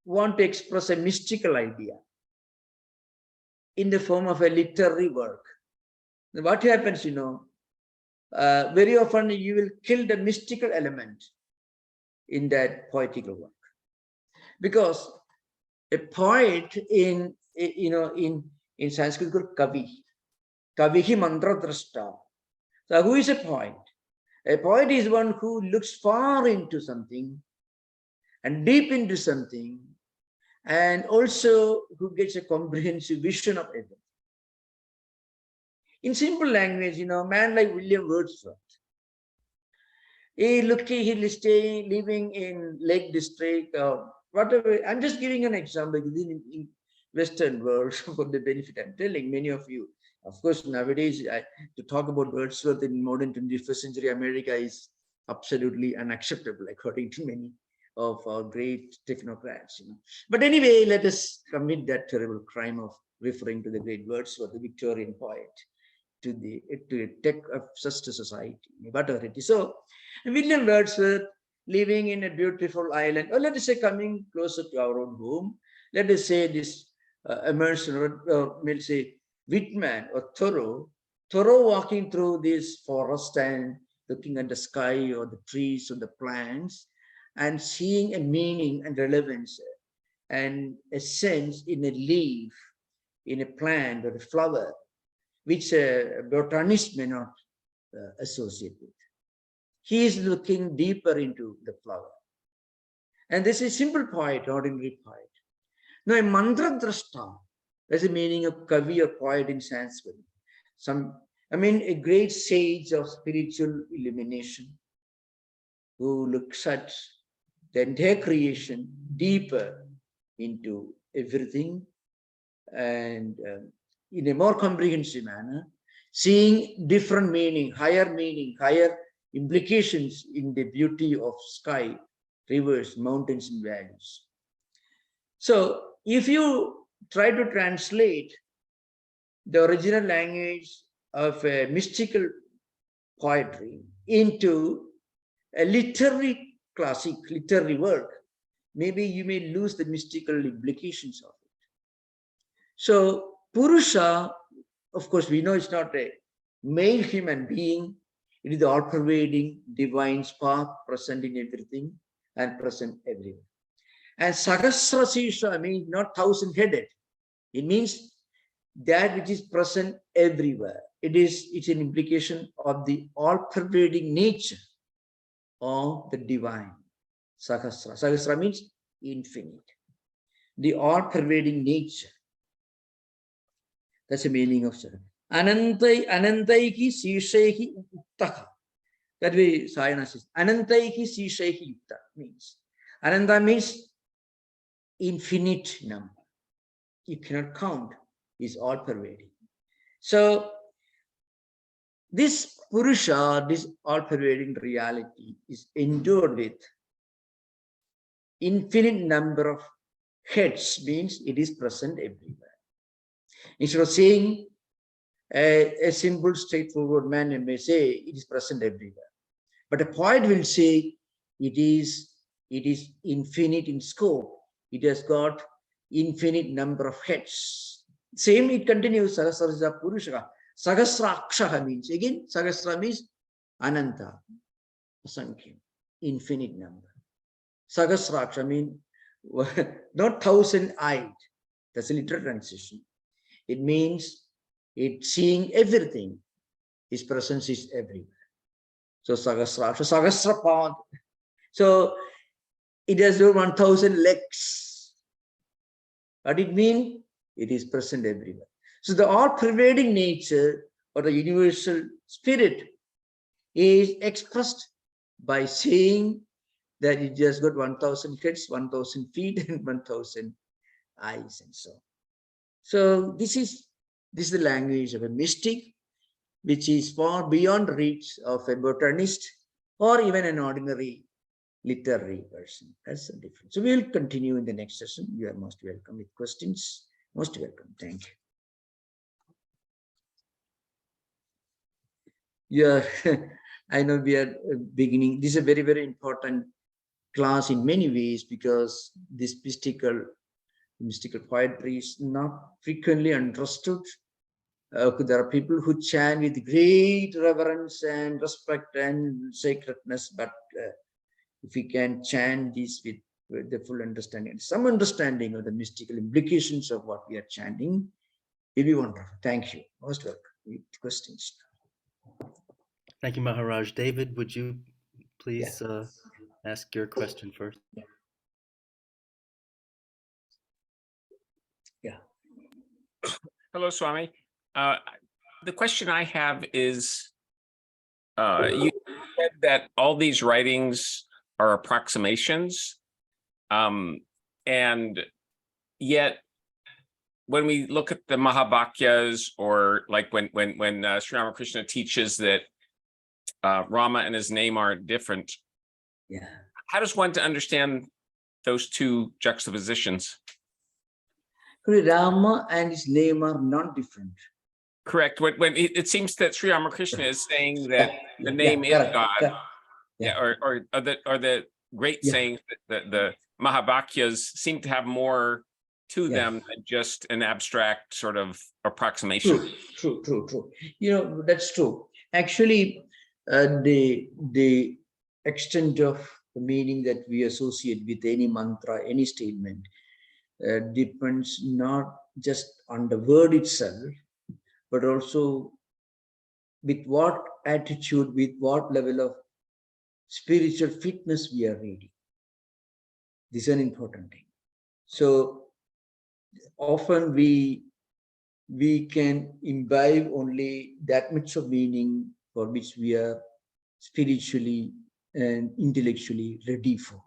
want to express a mystical idea in the form of a literary work, what happens, very often you will kill the mystical element in that poetical work, because a poet in Sanskrit called Kavi, Kavihi Mantra Drashta. So who is a poet? A poet is one who looks far into something and deep into something, and also who gets a comprehensive vision of everything. In simple language, a man like William Wordsworth, he'll stay living in Lake District or whatever. I'm just giving an example in Western world for the benefit. I'm telling many of you. Of course, nowadays, to talk about Wordsworth in modern 21st century America is absolutely unacceptable, according to many of our great technocrats. But anyway, let us commit that terrible crime of referring to the great Wordsworth, the Victorian poet, to a tech of such a society, whatever it is. So, William Wordsworth, living in a beautiful island, or let us say coming closer to our own home, let us say this Emerson, or let's say Whitman or Thoreau walking through this forest and looking at the sky or the trees or the plants and seeing a meaning and relevance and a sense in a leaf, in a plant or a flower, which a botanist may not associate with. He is looking deeper into the flower. And this is simple poet, ordinary poet. Now, a mantra drashta, that's the meaning of kavi or poet in Sanskrit. A great sage of spiritual illumination who looks at the entire creation deeper into everything, and in a more comprehensive manner, seeing different meaning, higher implications in the beauty of sky, rivers, mountains, and valleys. So if you try to translate the original language of a mystical poetry into a classic literary work, maybe you may lose the mystical implications of it. So Purusha, of course, we know it's not a male human being. It is the all-pervading divine spark present in everything and present everywhere. And Sahasrasisha means not thousand-headed. It means that which is present everywhere. It's an implication of the all-pervading nature of the divine. Sahasra. Sahasra means infinite. The all-pervading nature. That's the meaning of Sahasra. Anantaiki Sishaihi Uttaka. That way Sayana says. Anantaiki Sishaihi Utta means. Ananta means infinite number. You cannot count. Is all pervading. So this Purusha, this all pervading reality, is endured with infinite number of heads, means it is present everywhere. Instead of saying a simple, straightforward man may say it is present everywhere, but a poet will say it is infinite in scope. It has got infinite number of heads. Same, it continues. Sahasra Purusha. Sahasraksha means, again, Sahasra means Ananta, Asankhya, infinite number. Sahasraksha means not thousand-eyed. That's a literal transition. It means it's seeing everything. His presence is everywhere. So Sahasraksha, Sahasrapad. So it has 1,000 legs. What it means? It is present everywhere. So the all-pervading nature or the universal spirit is expressed by saying that it just got 1,000 heads, 1,000 feet, and 1,000 eyes, and so on. So this is the language of a mystic, which is far beyond reach of a botanist or even an ordinary literary person. That's the difference. So we will continue in the next session. You are most welcome with questions. Most welcome. Thank you. Yeah, I know we are beginning. This is a very, very important class in many ways, because this mystical poetry is not frequently understood. There are people who chant with great reverence and respect and sacredness, but if we can chant this with the full understanding, some understanding of the mystical implications of what we are chanting, will be wonderful. Thank you. Most welcome. With questions. Thank you, Maharaj. David, would you please ask your question first? Yeah. Hello, Swami. The question I have is, you said that all these writings are approximations, and yet when we look at the Mahabhagyas, or like when Sri Ramakrishna teaches that Rama and his name are different, how does one to understand those two juxtapositions? Rama and his name are not different. Correct. When it seems that Sri Ramakrishna is saying that the name is correct, God, correct. or the great sayings that the Mahabhagyas seem to have more to them than just an abstract sort of approximation. True. You know, that's true. Actually, the extent of the meaning that we associate with any mantra, any statement, depends not just on the word itself, but also with what attitude, with what level of spiritual fitness we are reading. This is an important thing. So often we can imbibe only that much of meaning for which we are spiritually and intellectually ready for.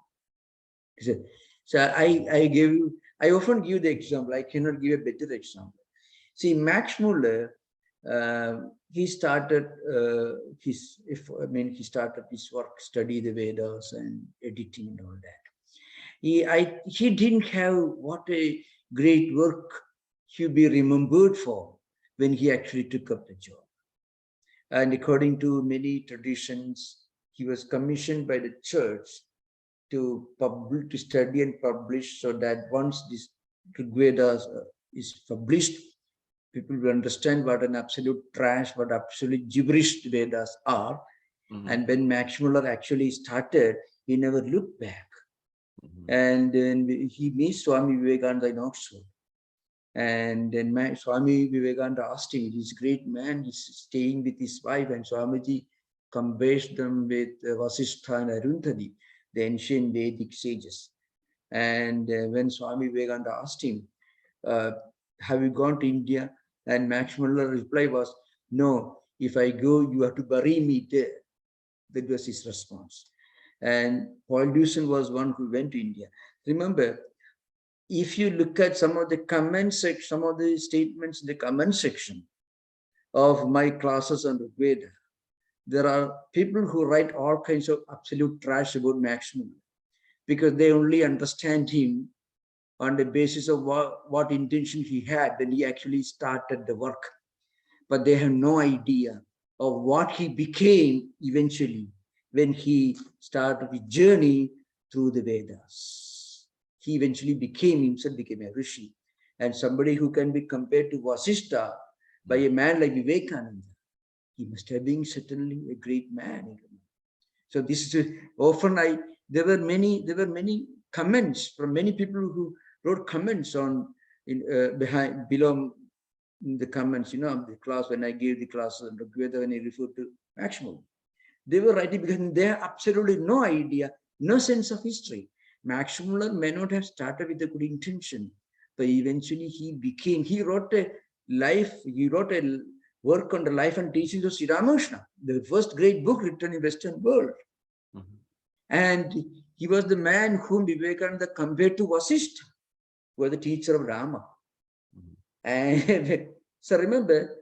So I often give the example. I cannot give a better example. See, Max Muller, he started he started his work, study the Vedas and editing and all that. He didn't have what a great work he'd be remembered for when he actually took up the job. And according to many traditions, he was commissioned by the church to study and publish, so that once this Rigveda is published, people will understand what an absolute trash, what absolute gibberish Vedas are. And when Max Muller actually started, he never looked back. And then he meets Swami Vivekananda in Oxford. And then Swami Vivekananda asked him, he's a great man, he's staying with his wife, and Swamiji compares them with Vasishtha and Arundhati, the ancient Vedic sages. And when Swami Vivekananda asked him, have you gone to India? And Max Muller's reply was, no, if I go, you have to bury me there. That was his response. And Paul Deussen was one who went to India. Remember, if you look at some of the comments, some of the statements in the comment section of my classes on the Veda, there are people who write all kinds of absolute trash about Max Muller, because they only understand him on the basis of what intention he had when he actually started the work. But they have no idea of what he became eventually when he started the journey through the Vedas. He eventually became a rishi, and somebody who can be compared to Vasishtha by a man like Vivekananda. He must have been certainly a great man. So this is often there were many comments from many people who wrote comments on below the comments, the class, when I gave the class on Rigveda, when I referred to Max Muller. They were writing because they have absolutely no idea, no sense of history. Max Muller may not have started with a good intention, but eventually he wrote a work on the life and teachings of Sri Ramakrishna, the first great book written in Western world. And he was the man whom Vivekananda compared to Vasishtha, who was the teacher of Rama. And so remember,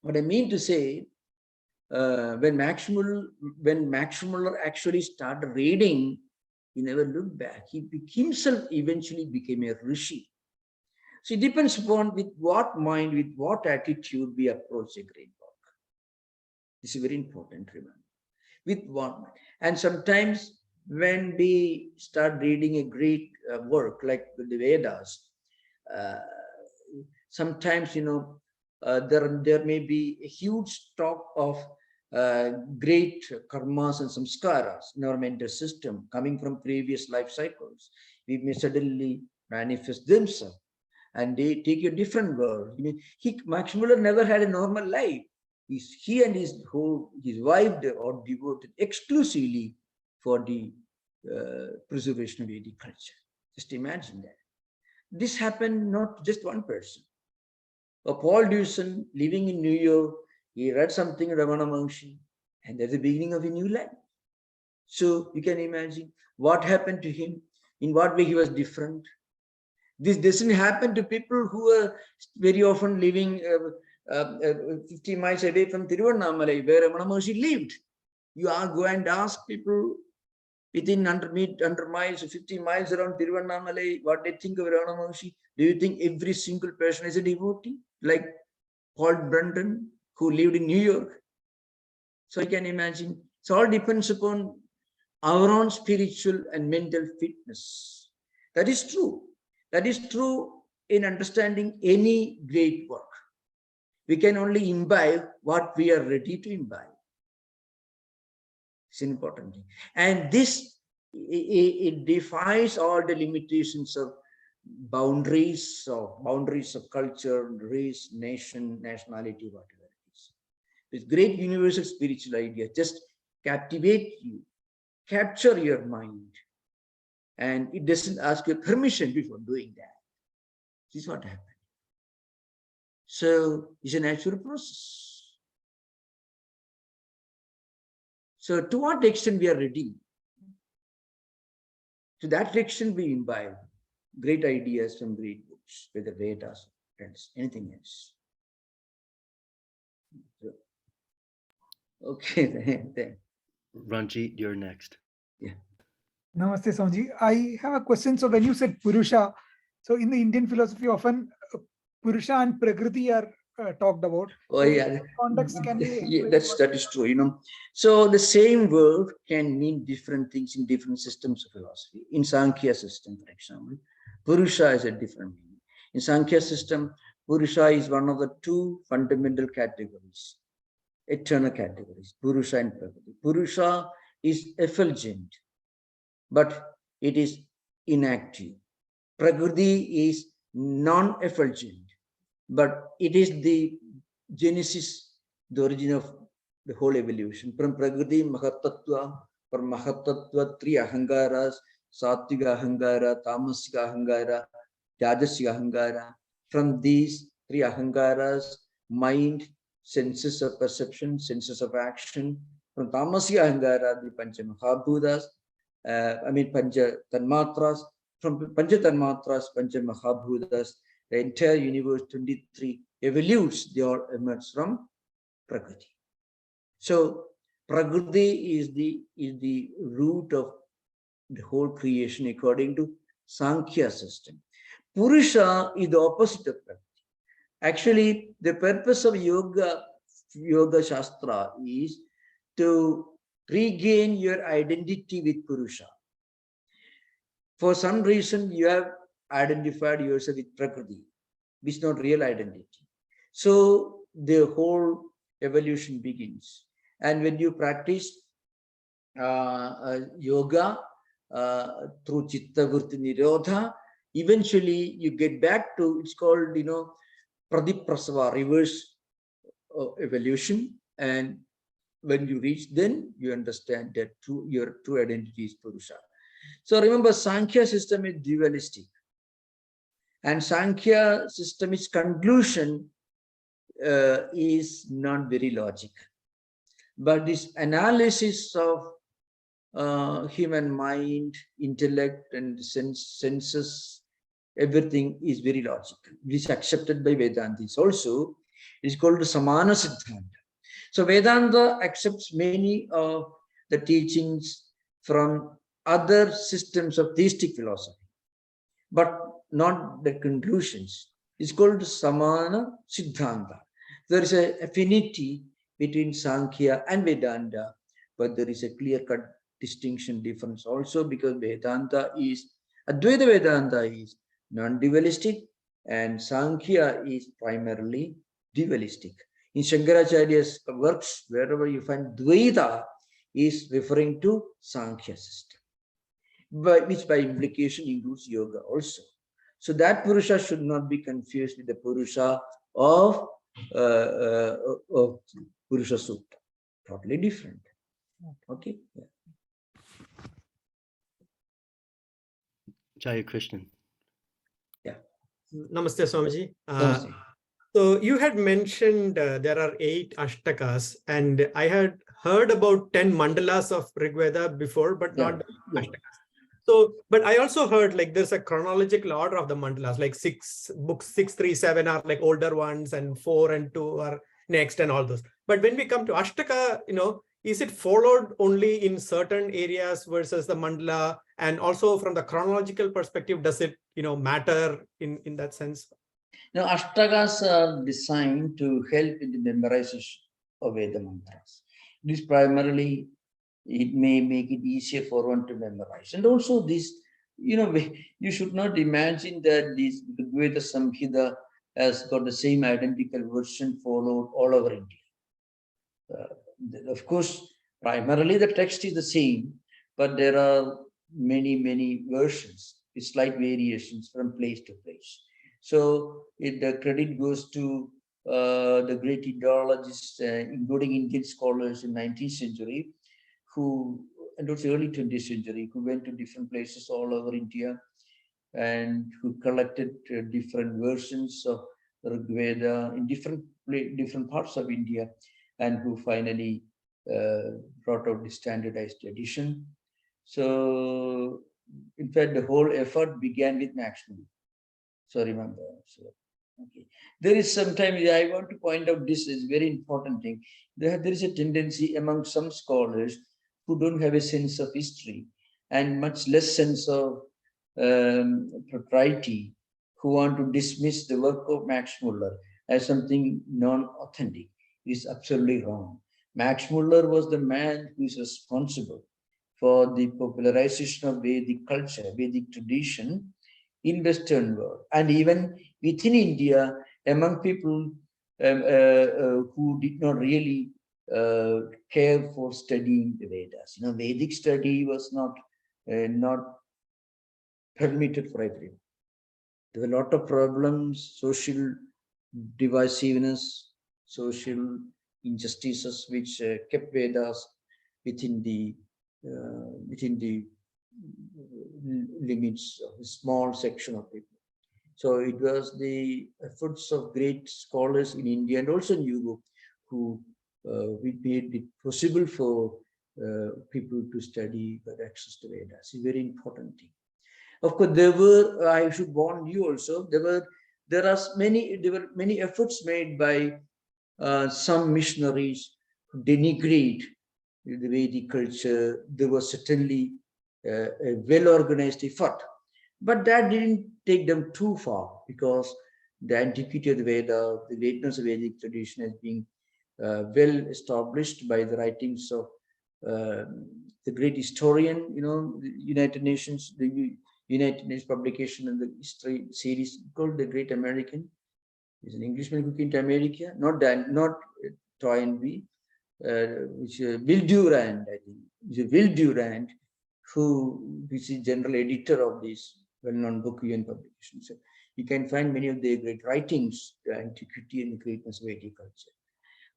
what I mean to say, when Max Muller actually started reading, he never looked back. He himself eventually became a rishi. So it depends upon with what mind, with what attitude we approach a great work. This is very important, remember. With what mind. And sometimes when we start reading a great work like the Vedas, sometimes there may be a huge stock of great karmas and samskaras in our mental system coming from previous life cycles. We may suddenly manifest themselves and they take a different world. Max Muller never had a normal life. He and his wife are devoted exclusively for the preservation of Vedic culture. Just imagine that. This happened not just one person. Paul Deussen, living in New York, he read something in Ramana Maharshi, and that's the beginning of a new life. So you can imagine what happened to him, in what way he was different. This doesn't happen to people who are very often living 50 miles away from Tiruvannamalai, where Ramana Maharshi lived. You are go and ask people within 100 miles, 50 miles around Tiruvannamalai, what they think of Ramana Maharshi. Do you think every single person is a devotee, like Paul Brandon, who lived in New York? So you can imagine, it all depends upon our own spiritual and mental fitness. That is true. That is true in understanding any great work. We can only imbibe what we are ready to imbibe. It's important thing. And this, it defies all the limitations of boundaries of culture, race, nation, nationality, whatever it is. This great universal spiritual idea just captivate you, capture your mind, and it doesn't ask your permission before doing that. This is what happened. So it's a natural process. So to what extent we are ready? To that direction, we imbibe great ideas from great books, whether Vedas, friends, anything else. So, okay, then. Ranjit, you're next. Yeah. Namaste, Swamiji. I have a question. So when you said Purusha, so in the Indian philosophy, often Purusha and Prakriti are talked about. Oh, So in yeah. that context, can you Yeah, explain that is true. You know, so the same word can mean different things in different systems of philosophy. In Sankhya system, for example, Purusha is a different meaning. In Sankhya system, Purusha is one of the two fundamental categories, eternal categories, Purusha and Prakriti. Purusha is effulgent, but it is inactive. Prakriti is non-effulgent, but it is the genesis, the origin of the whole evolution. From Prakriti, Mahatattva, from Mahatattva, three Ahangaras, Sattvika Ahangara, Tamasika Ahangara, Rajasika Ahangara. From these three Ahangaras, mind, senses of perception, senses of action. From Tamasika Ahangara, the Pancha Mahabhutas, Pancha Tanmatras. From Pancha Tanmatras, Pancha Mahabhutas, the entire universe, 23 evolutes, they all emerge from Prakriti. So Prakriti is the root of the whole creation according to Sankhya system. Purusha is the opposite of Prakriti. Actually, the purpose of Yoga Shastra is to regain your identity with Purusha. For some reason, you have identified yourself with Prakriti, which is not real identity. So the whole evolution begins. And when you practice yoga through Chitta Vritti Nirodha, eventually you get back to, it's called, Pradiprasava, reverse evolution. And when you reach, then you understand that your true identity is Purusha. So remember, Sankhya system is dualistic. And Sankhya system's conclusion is not very logical. But this analysis of human mind, intellect, and senses, everything is very logical. It is accepted by Vedantis also. It is called Samana Siddhanta. So Vedanta accepts many of the teachings from other systems of theistic philosophy, but not the conclusions. It's called Samana Siddhanta. There is an affinity between Sankhya and Vedanta, but there is a clear-cut distinction difference also, because Advaita Vedanta is non-dualistic and Sankhya is primarily dualistic. In Shankaracharya's works, wherever you find Dvaita is referring to Sankhya system, which by implication includes yoga also. So that Purusha should not be confused with the Purusha of Purusha Sutta. Totally different. Okay. Yeah. Jaya Krishnan. Yeah. Namaste, Swamiji. Namaste. So you had mentioned there are 8 Ashtakas, and I had heard about 10 mandalas of Rigveda before, but not Yeah. Ashtakas. So, but I also heard like there's a chronological order of the mandalas, like 6 books, 6, 3, 7 are like older ones, and 4 and 2 are next, and all those. But when we come to Ashtaka, is it followed only in certain areas versus the mandala? And also from the chronological perspective, does it, matter in that sense? Now, Ashtakas are designed to help in the memorization of Veda mantras. This primarily, it may make it easier for one to memorize. And also this, you should not imagine that this Veda Samhita has got the same identical version followed all over India. Of course, primarily the text is the same, but there are many versions with slight variations from place to place. So the credit goes to the great Indologists, including Indian scholars in 19th century, and also early 20th century, who went to different places all over India and who collected different versions of Rigveda in different parts of India, and who finally brought out the standardized edition. So in fact, the whole effort began with Max Muller. So remember. So, okay. There is sometimes I want to point out this is very important thing. There is a tendency among some scholars who don't have a sense of history and much less sense of propriety, who want to dismiss the work of Max Muller as something non-authentic. Is absolutely wrong. Max Muller was the man who is responsible for the popularization of Vedic culture, Vedic tradition in Western world, and even within India, among people who did not really care for studying the Vedas. Vedic study was not permitted for everyone. There were a lot of problems, social divisiveness, social injustices, which kept Vedas within the limits of a small section of people. So it was the efforts of great scholars in India and also in Europe who made it possible for people to study, but access to Vedas. It's a very important thing. Of course, there were, I should warn you also, there were many efforts made by some missionaries to denigrate the Vedic culture. There was certainly a well-organized effort, but that didn't take them too far, because the antiquity of the Veda, the lateness of Vedic tradition has been well established by the writings of the great historian, the United Nations publication and the history series called The Great American. He's an Englishman who came to America, not Toynbee, which Will Durand, I think. It's Will Durand, who is the general editor of this well-known book and publication. So you can find many of their great writings, the antiquity and the greatness of Vedic culture.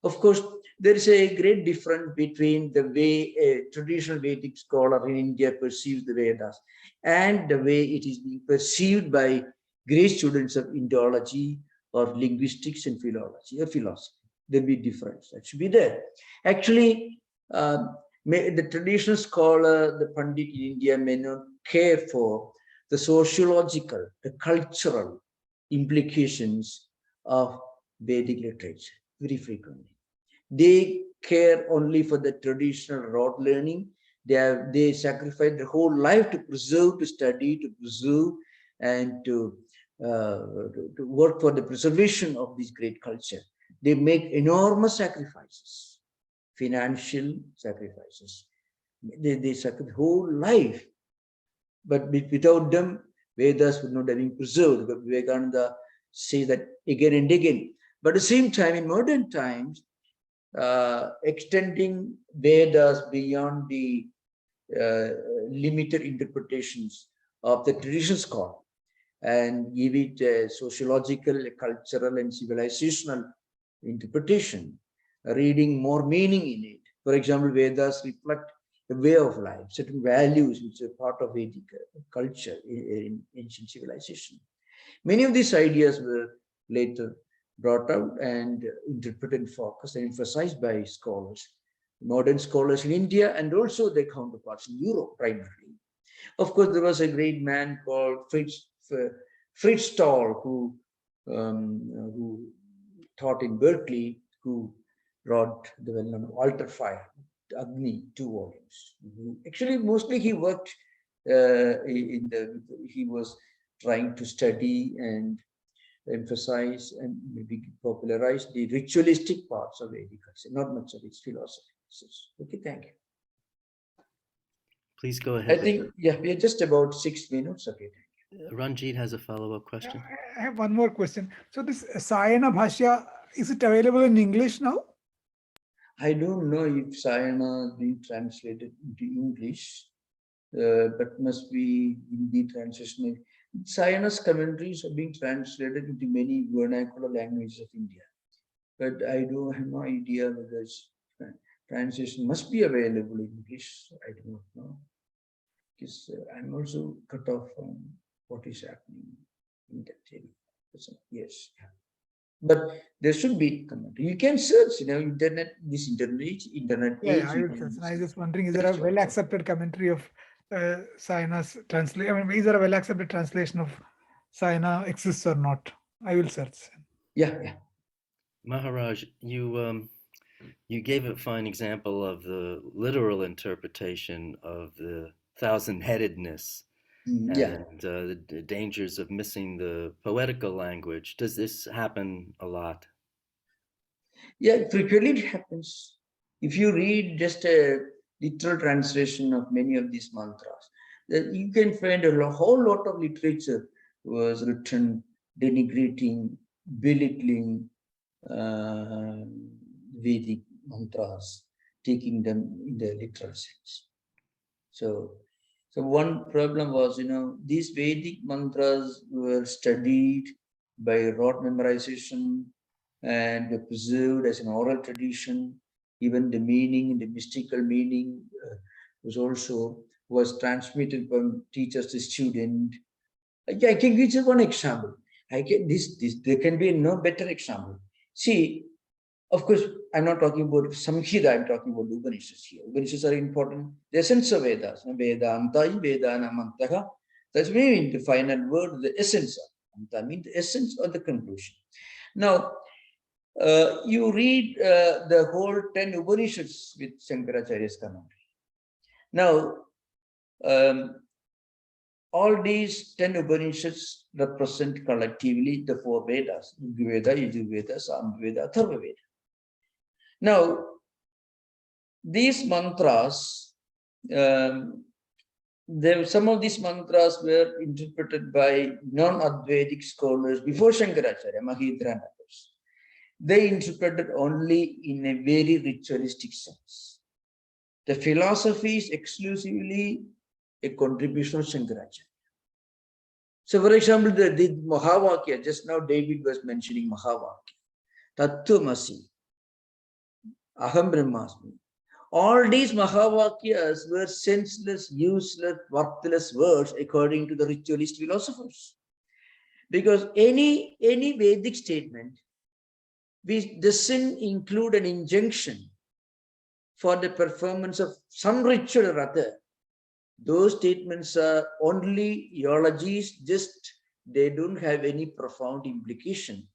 Of course, there is a great difference between the way a traditional Vedic scholar in India perceives the Vedas and the way it is being perceived by great students of Indology or linguistics and philology or philosophy. There'll be difference. That should be there. Actually, the traditional scholar, the Pandit in India, may not care for the sociological, the cultural implications of Vedic literature very frequently. They care only for the traditional rote learning. They sacrifice their whole life to preserve, to study, to preserve, and to work for the preservation of this great culture. They make enormous sacrifices, financial sacrifices. They sacrifice whole life. But without them, Vedas would not have been preserved. But Vivekananda says that again and again. But at the same time, in modern times, extending Vedas beyond the limited interpretations of the traditional scholar and give it a sociological, a cultural, and civilizational interpretation, reading more meaning in it. For example, Vedas reflect a way of life, certain values which are part of Vedic culture in ancient civilization. Many of these ideas were later brought out and interpreted, focused, and emphasized by scholars, modern scholars in India, and also their counterparts in Europe primarily. Of course, there was a great man called Fritz Stahl, who taught in Berkeley, who wrote the well-known Altar Fire, Agni, 2 volumes. Actually, mostly he worked he was trying to study and emphasize and maybe popularize the ritualistic parts of Vedic culture, not much of its philosophy. Okay, thank you. Please go ahead. I think, yeah, we are just about 6 minutes. Okay, thank you. Ranjit has a follow-up question. I have one more question. So this Sayana Bhashya, is it available in English now? I don't know if Sayana is being translated into English, but must be Hindi translation. Sayana's commentaries are being translated into many vernacular languages of India, but I don't have no idea whether translation must be available in English. I do not know, because I'm also cut off from what is happening in that area. Yes, but there should be commentary. You can search, internet. Yeah, I was just wondering, is there a well-accepted commentary of Sayana's translation? I mean, is there a well-accepted translation of Sayana exists or not? I will search. Yeah. Maharaj, you gave a fine example of the literal interpretation of the thousand-headedness Yeah. and the dangers of missing the poetical language. Does this happen a lot? Yeah, frequently it happens. If you read just a literal translation of many of these mantras, then you can find a whole lot of literature was written denigrating, belittling Vedic mantras, taking them in the literal sense. So one problem was, these Vedic mantras were studied by rote memorization and were preserved as an oral tradition. Even the meaning, the mystical meaning was transmitted from teachers to student. I can give you one example. There can be no better example. See, of course, I'm not talking about Samhita, I'm talking about Upanishads here. Upanishads are important. The essence of Vedas. Vedanta, Vedana, Mantaha. That's meaning the final word, the essence of. Anta means the essence or the conclusion. Now, you read the whole 10 Upanishads with Shankaracharya's commentary. Now, all these 10 Upanishads represent collectively the 4 Vedas: Rigveda, Yajurveda, Samveda, Atharvaveda. Now, these mantras, some of these mantras were interpreted by non-Advaitic scholars before Shankaracharya, Mahidra and others. They interpreted only in a very ritualistic sense. The philosophy is exclusively a contribution of Shankaracharya. So, for example, the Mahavakya, just now David was mentioning Mahavakya, Tattwamasi, Aham Brahmasmi. All these Mahavakyas were senseless, useless, worthless words according to the ritualist philosophers. Because any Vedic statement which doesn't include an injunction for the performance of some ritual or other, those statements are only eulogies, just they don't have any profound implication.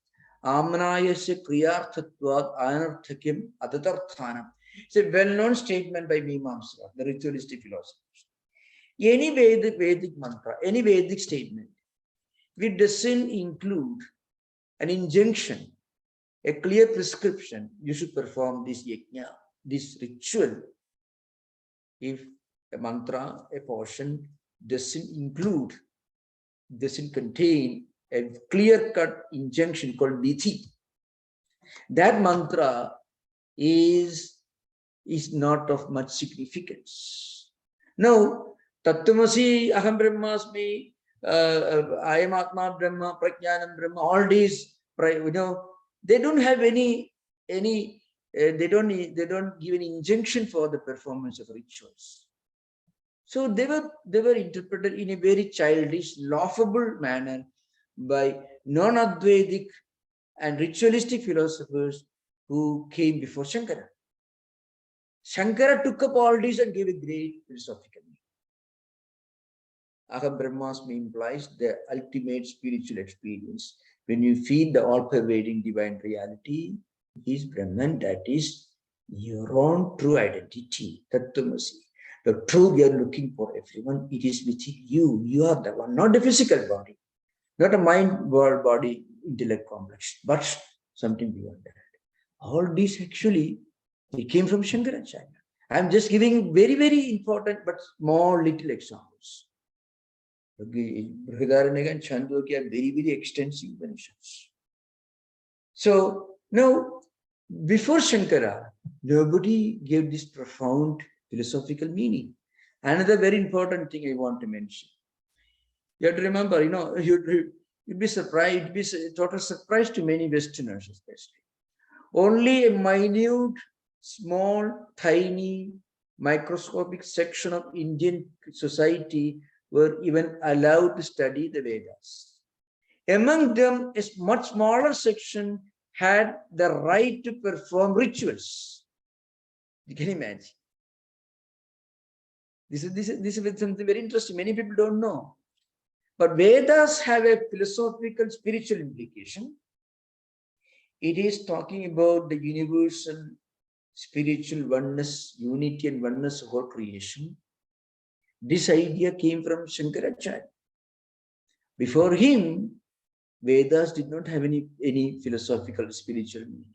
Amnayasya kriyarthatvad anarthakim adatarthanam. It's a well-known statement by Mimamsaka, the ritualistic philosophers. Any Vedic mantra, any Vedic statement, which doesn't include an injunction, a clear prescription, you should perform this yajna, this ritual. If a mantra, a portion doesn't contain a clear-cut injunction called vidhi, that mantra is not of much significance. Now, Tattvamasi, Aham Brahmasmi, I am Atma Brahma, Prajnanam Brahma, all these, they don't have any they don't give any injunction for the performance of rituals. So they were interpreted in a very childish, laughable manner by non-Advaitic and ritualistic philosophers who came before Shankara. Shankara took up all these and gave a great philosophical meaning. Aham Brahmasmi implies the ultimate spiritual experience. When you feel the all-pervading divine reality is Brahman, that is your own true identity, Tattwamasi. The truth we are looking for everyone, it is within you. You are the one, not the physical body, not a mind, world, body, intellect complex, but something beyond that. All these actually, it came from Shankaracharya. I'm just giving very, very important but small little examples. Brihadaranyaka and Chandogya are very, very extensive Upanishads. So now, before Shankara, nobody gave this profound philosophical meaning. Another very important thing I want to mention. You have to remember, you'd be surprised, it'd be a total surprise to many Westerners, especially. Only a minute, small, tiny, microscopic section of Indian society were even allowed to study the Vedas. Among them, a much smaller section had the right to perform rituals. You can imagine. This is something very interesting. Many people don't know. But Vedas have a philosophical, spiritual implication. It is talking about the universal spiritual oneness, unity and oneness of all creation. This idea came from Shankaracharya. Before him, Vedas did not have any philosophical, spiritual meaning.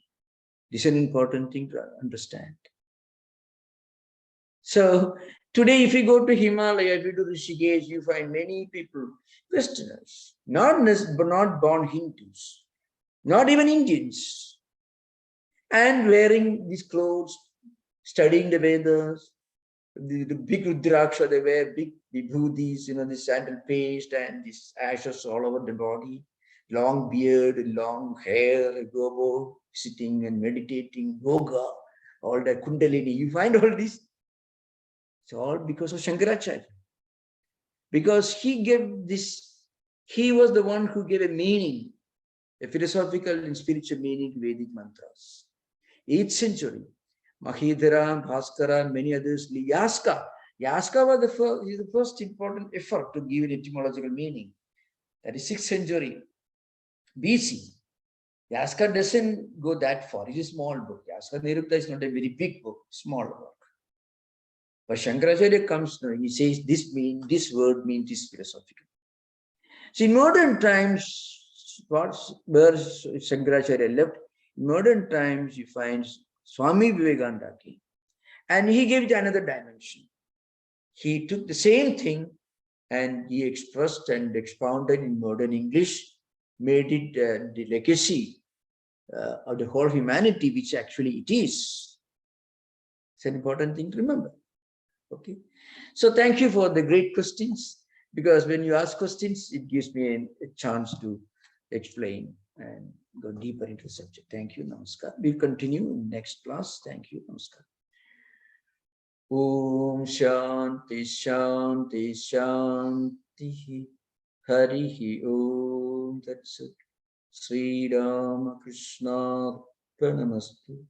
This is an important thing to understand. So today, if you go to Himalaya, if you go to Rishikesh, you find many people, Westerners, not born Hindus, not even Indians, and wearing these clothes, studying the Vedas, the big Rudraksha, they wear big vibhudis, this sandal paste and these ashes all over the body, long beard, long hair, gobo, sitting and meditating, yoga, all that kundalini. You find all this. It's all because of Shankaracharya. Because he was the one who gave a meaning, a philosophical and spiritual meaning to Vedic mantras. 8th century, Mahidhara, Bhaskara, and many others, Yaska was the first important effort to give an etymological meaning. That is 6th century BC. Yaska doesn't go that far. It is a small book. Yaska Nirukta is not a very big book, small book. But Shankaracharya comes now, he says this word means this philosophical. So in modern times, where Shankaracharya left, in modern times you find Swami Vivekananda came, and he gave it another dimension. He took the same thing and he expressed and expounded in modern English, made it the legacy of the whole humanity, which actually it is. It's an important thing to remember. Okay, so thank you for the great questions, because when you ask questions, it gives me a chance to explain and go deeper into the subject. Thank you. Namaskar. We'll continue in next class. Thank you. Namaskar. Om Shanti Shanti Shanti Harihi Om Tatsat Sri Rama Krishna Pranamastu.